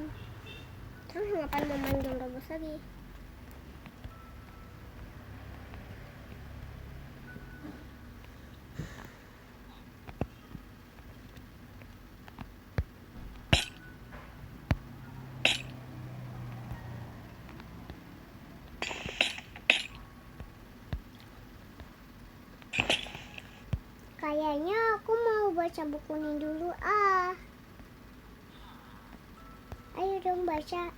Terus ngapain mau main game Roblox lagi? Kayaknya aku mau baca buku ini dulu Ayo dong baca.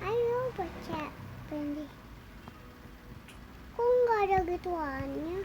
Ayo baca Pendi. Kok nggak ada gituannya?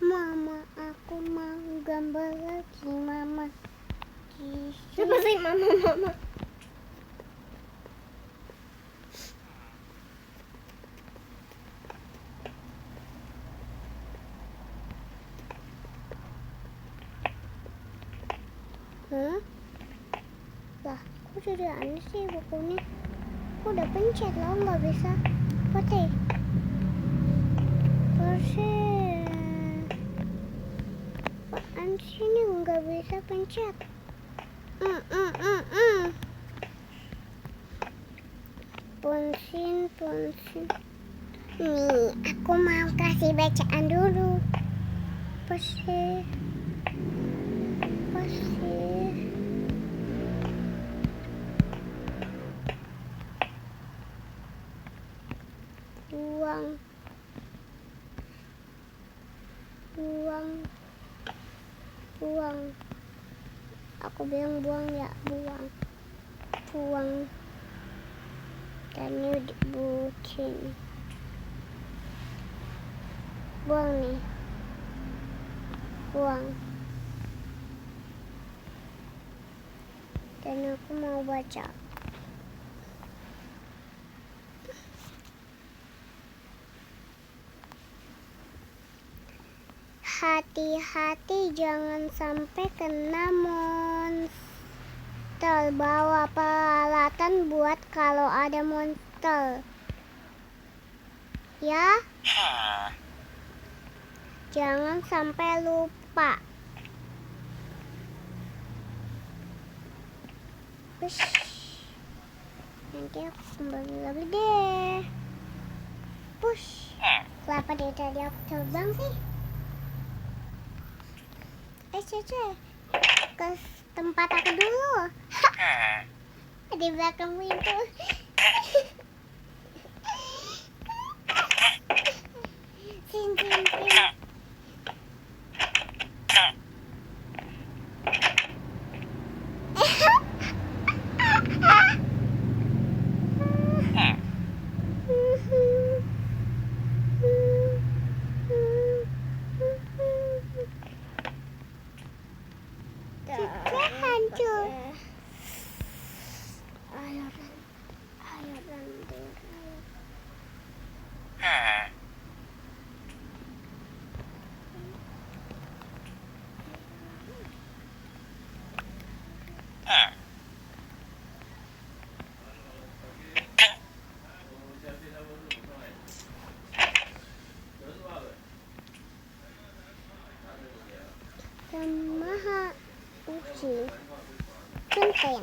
Mama, aku mau gambar lagi, Mama. Coba sih, Mama. Lah, kok jadi aneh sih bukunya? Kok udah pencet loh, nggak bisa. Putih. Apaan sini nggak bisa pencet? Ponsin. Nih, aku mau kasih bacaan dulu. Pasir. Buang. Aku bilang buang ya, buang. Dan ini dibucin. Buang nih. Buang. Dan aku mau baca. hati-hati jangan sampai kena monster. Bawa peralatan buat kalau ada monster. Ya. Jangan sampai lupa. Push. Nanti aku kembali lagi deh. Push. Kenapa dari tadi aku terbang sih? Cece, ke tempat aku dulu. Di belakang pintu. Sin. Hancur. Ayo Randy. Maha uji Tunten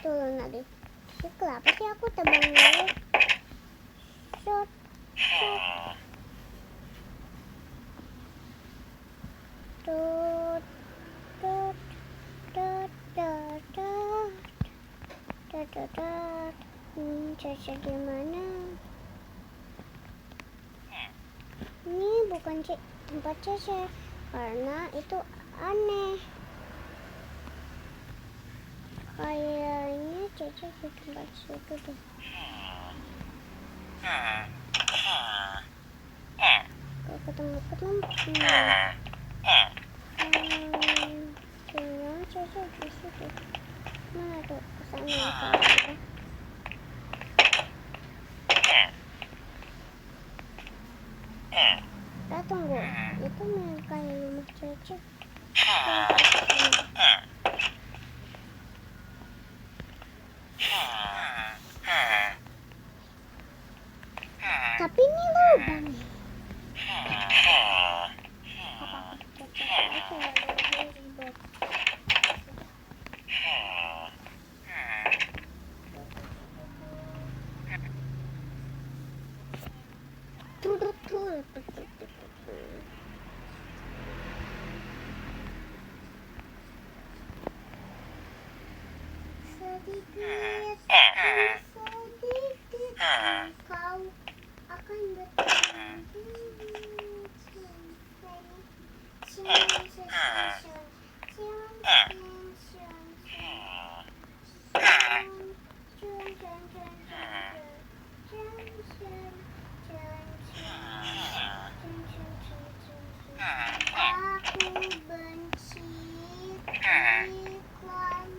turun lagi. Kenapa sih aku terbang dulu? Shot. Caca gimana? Ini bukan tempat Caca karena itu aneh. Kayaknya Caca di tempat situ deh. Ketemu. Kayaknya Caca di situ. Mana tuh kesana? Tunggu, itu kayak rumah Caca. Tapi ini lubang nih. Sedikit kau akan aku benci iklan.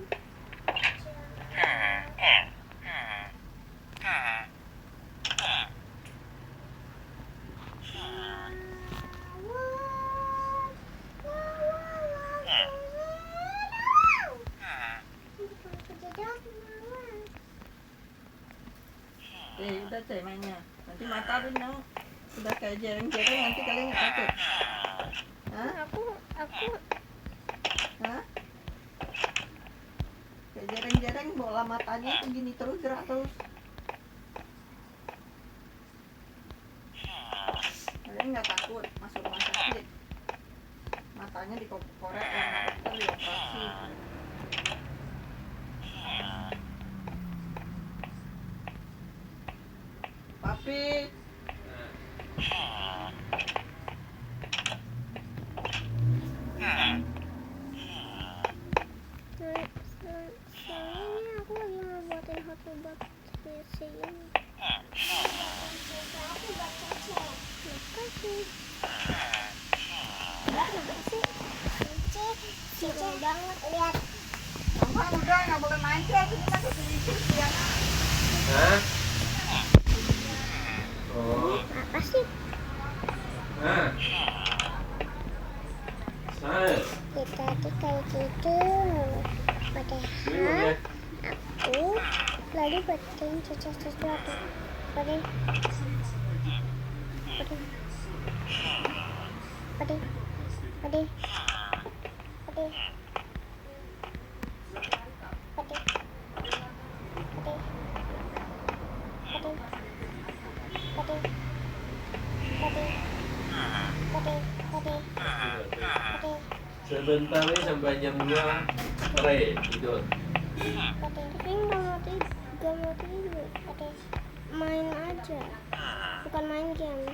Udah cek mainnya. Nanti matarin dong. Udah kayak jereng-jereng nanti kalian nggak takut. Hah? Hah? Kayak jereng-jereng bola matanya begini terus gerak terus. Kalian nggak takut masuk rumah sakit? Matanya dikorek sama dokter dioperasi. Papi. Soalnya aku lagi mau buatin hot buat PC ini. Aku buat Caca. Makasih. Caca banget lihat. Udah nggak boleh manja, ini masih sedikit ya. Hah? Apa sih? Nah. Saya. Kita kayak gitu. Padahal aku lalu buatin sesuatu. Padahal. Sebentar nih sampai jam 2 pray tidur. Tapi nggak mau tidur. Main aja, bukan main game.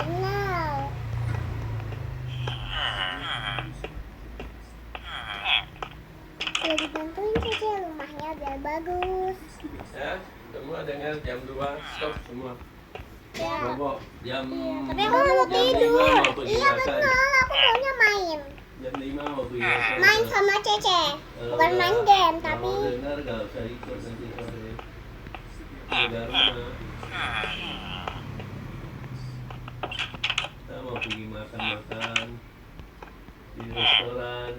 Benar. Lagi bantuin saja rumahnya biar bagus. Ya, semua dengar jam 2 stop semua. Ya. Bobo, jam Tapi aku nggak mau jam tidur. 5 mau pergi Iya makan. benar, aku maunya main. Jam 5 mau pergi makan. Main sama Cece, Kalau bukan main nggak- game nggak tapi. mau dengar gak usah ikut nanti sore. Udah rumah. Kita mau pergi makan-makan di restoran.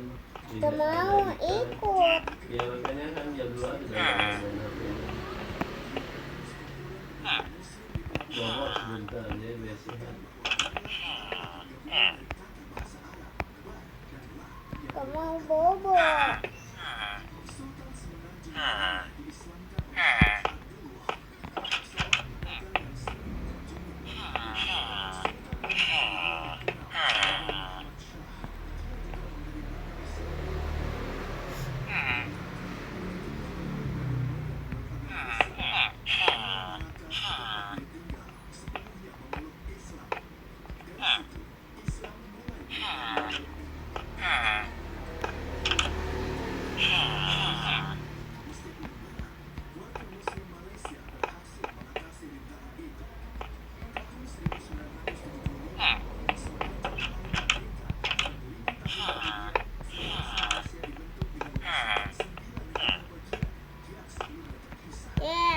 Gak mau ikut. Ya makanya kan jam 2 sudah main HP. Bawa sebentar ya biasanya. Gak mau bobo.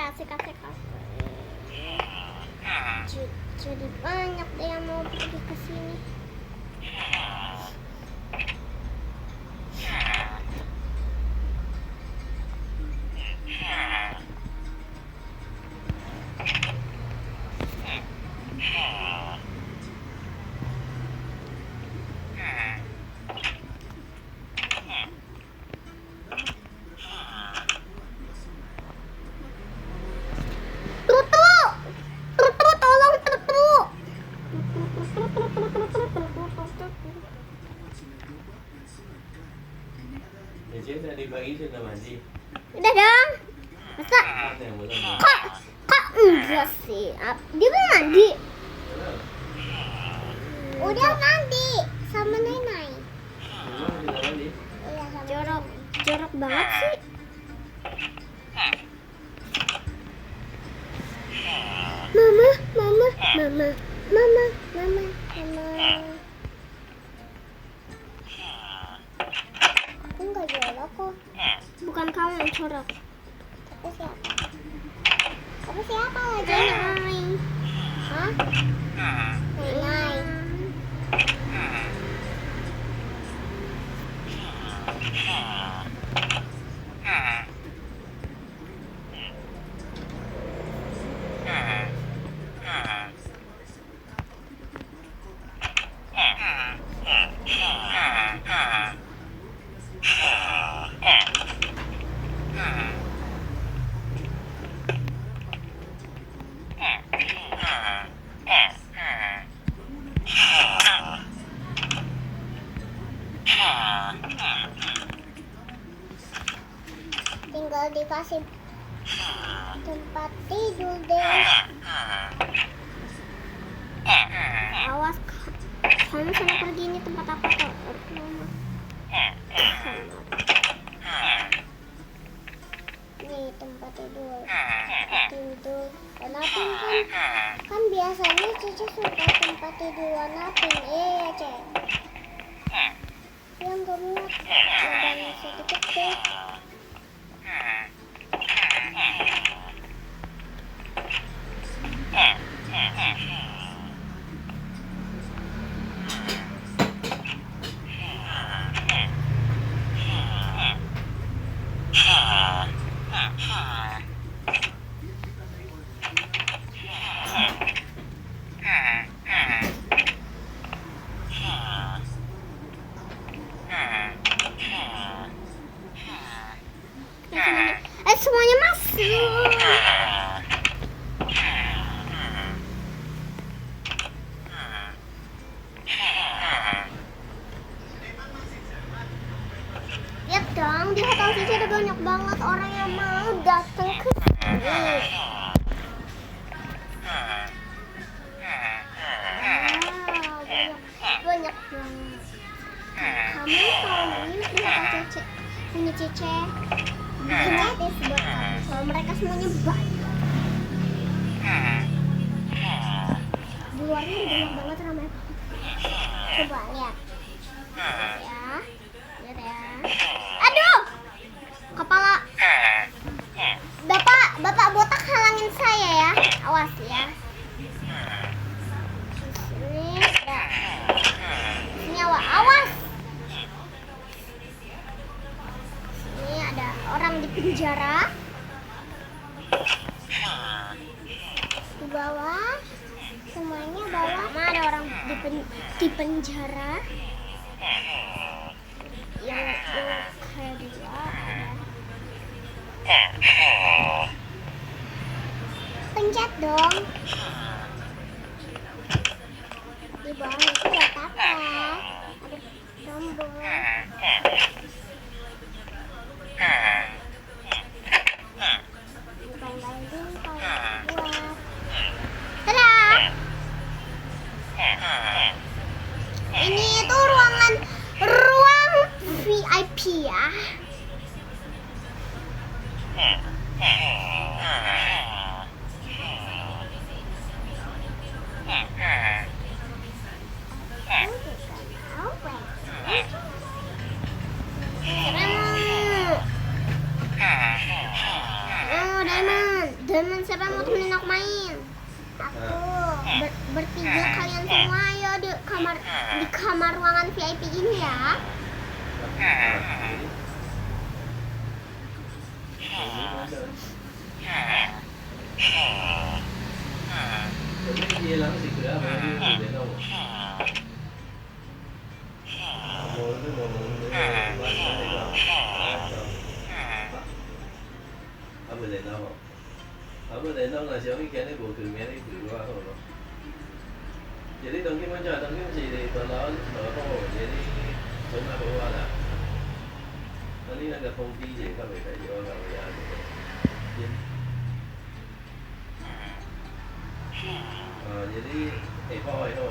Asik-asik. Jadi banyak deh yang mau pergi ke sini. Biasanya tadi pagi sudah mandi. Udah dong. Masa? Apa yang belum? Kok enggak sih? Dia belum mandi. Udah mandi sama Nenai. Belum sudah mandi. Iya, sama jorok banget sih. Mama. Aku nggak jorok kok. Bukan kamu yang jorok. Tapi siapa? Tapi siapa lagi? Nenai. Hah? Nenai. Tinggal dikasih tempat tidur deh. Awas, kamu sana pergi, ini tempat apa kok? Nih tempat tidur. Warna pink kan biasanya Cici suka tempat tidur warna pink. Ya Cek. Yang gak muat, badannya sedikit deh. masuk. Lihat dong, di hotel Cici ada banyak banget orang yang mau datang ke sini. Banyak banget. Kamu kalau ini di hotel Cici punya Cici gratis buat kamu. Soal mereka semuanya banyak. Di luarnya banyak banget ramai. Coba lihat. Ya. Lihat ya. Aduh. Kepala. Bapak botak halangin saya ya. Awas ya. Sini. Ya. Sini awas. Sini ada orang di penjara. Di bawah. Semuanya bawah. Ada orang di penjara. Yang kedua pencet dong. Di bawah itu buat apa? Ada tombol. Tada! Ini itu ruang VIP ya. Diamond, siapa mau temenin aku main? Aku bertiga kalian semua, ayo di kamar ruangan VIP ini ya. Dia lang siguro ako hindi na ako. Apa đến đâu là giống như cái này bộ từ mẹ này từ qua rồi. Jadi dongki macam dongki mesti di tolak tolak jadi cuma bawa lah. Nanti nak kongsi je kalau kita jual kalau ya. Jadi apa itu?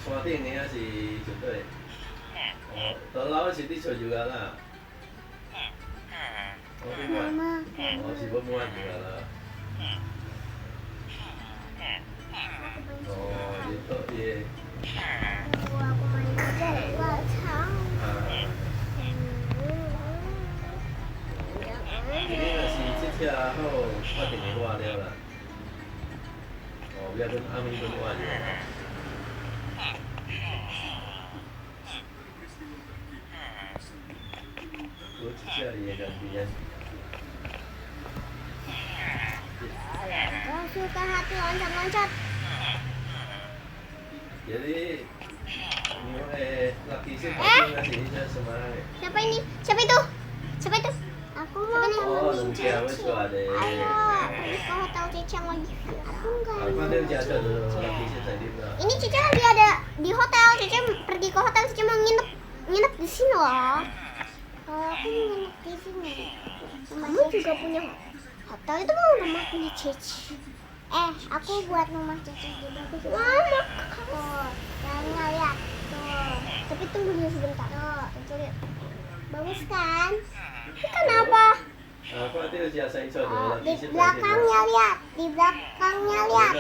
Suatu ini si contoh. Tolak si di juga lah. Mama. Si perempuan juga lah. Itu dia. Aku main aja buat Ini masih cerita kau pakai ni luar dia lah. Biar pun amin pun luar dia. Kau cerita dia kan dia. Kau suka hati loncat-loncat. Jadi laki sih masih semangat. Siapa ini? Siapa itu? Siapa itu? Aku mau nemenin Cici. Ayo, pergi ke hotel Cici yang lagi. Aku enggak. Ini Cici lagi ada di hotel. Cici pergi ke hotel. Cici mau nginep di sini loh. Kalau aku mau nginep di sini. Kamu juga punya hotel, itu mau rumah punya Cici. Aku buat rumah Cici di bagus. Mama, tuh, jangan lihat tuh. Tapi tunggu dulu sebentar. Tuh, lihat. Bagus kan? Kenapa? Di belakangnya lihat, di belakangnya lihat,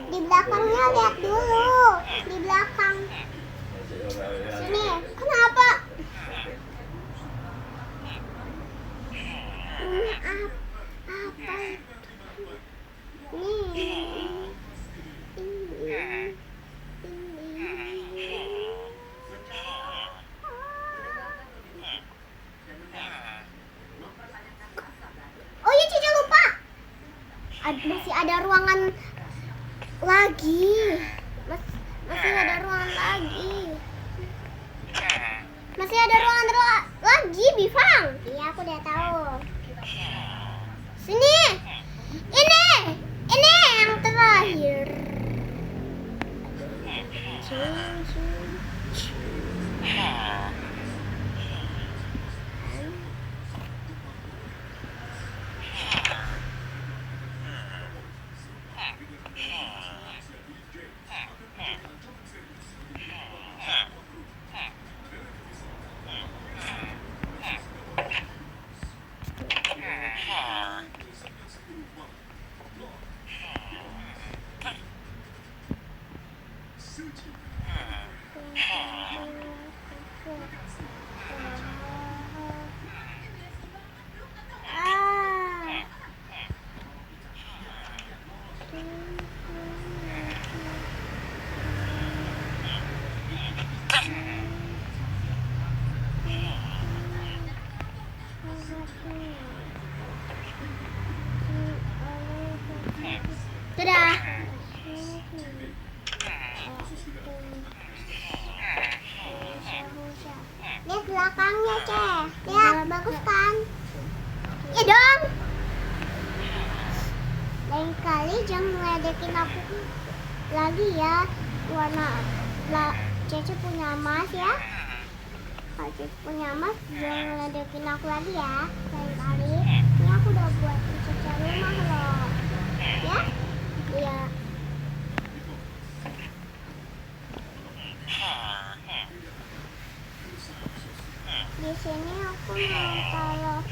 di belakangnya lihat dulu, di belakang. Sini, kenapa? Apa Oh iya, Cici lupa. Masih ada ruangan lagi. Masih ada ruangan lagi. Masih ada ruangan Bifang. Iya, aku udah tahu. Sini. Ini yang terakhir. Dadah. Lihat belakangnya, Ceh. Lihat, bagus kan? Ya dong. Lain kali jangan ngeledekin aku lagi ya. Cece punya emas ya. Kalau Cece punya emas, jangan ngeledekin aku lagi ya. Lain kali. Ini aku udah buat Cece rumah loh. Ya? Iya. Di sini aku mau taruh.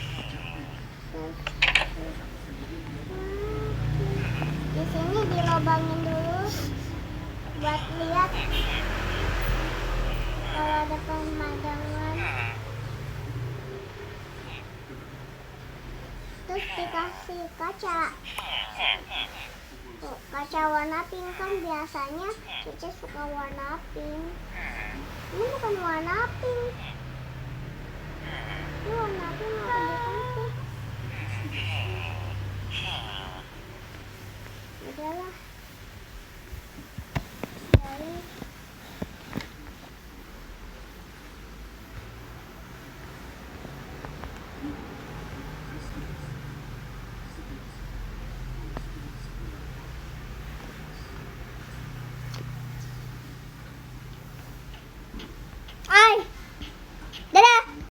Di sini dilobangin dulu buat lihat kalau ada pemandangan. Terus dikasih kaca. Tuh, kaca warna pink kan biasanya Cece suka warna pink. Ini bukan warna pink. Ini warna pink aku dikasih. Udahlah.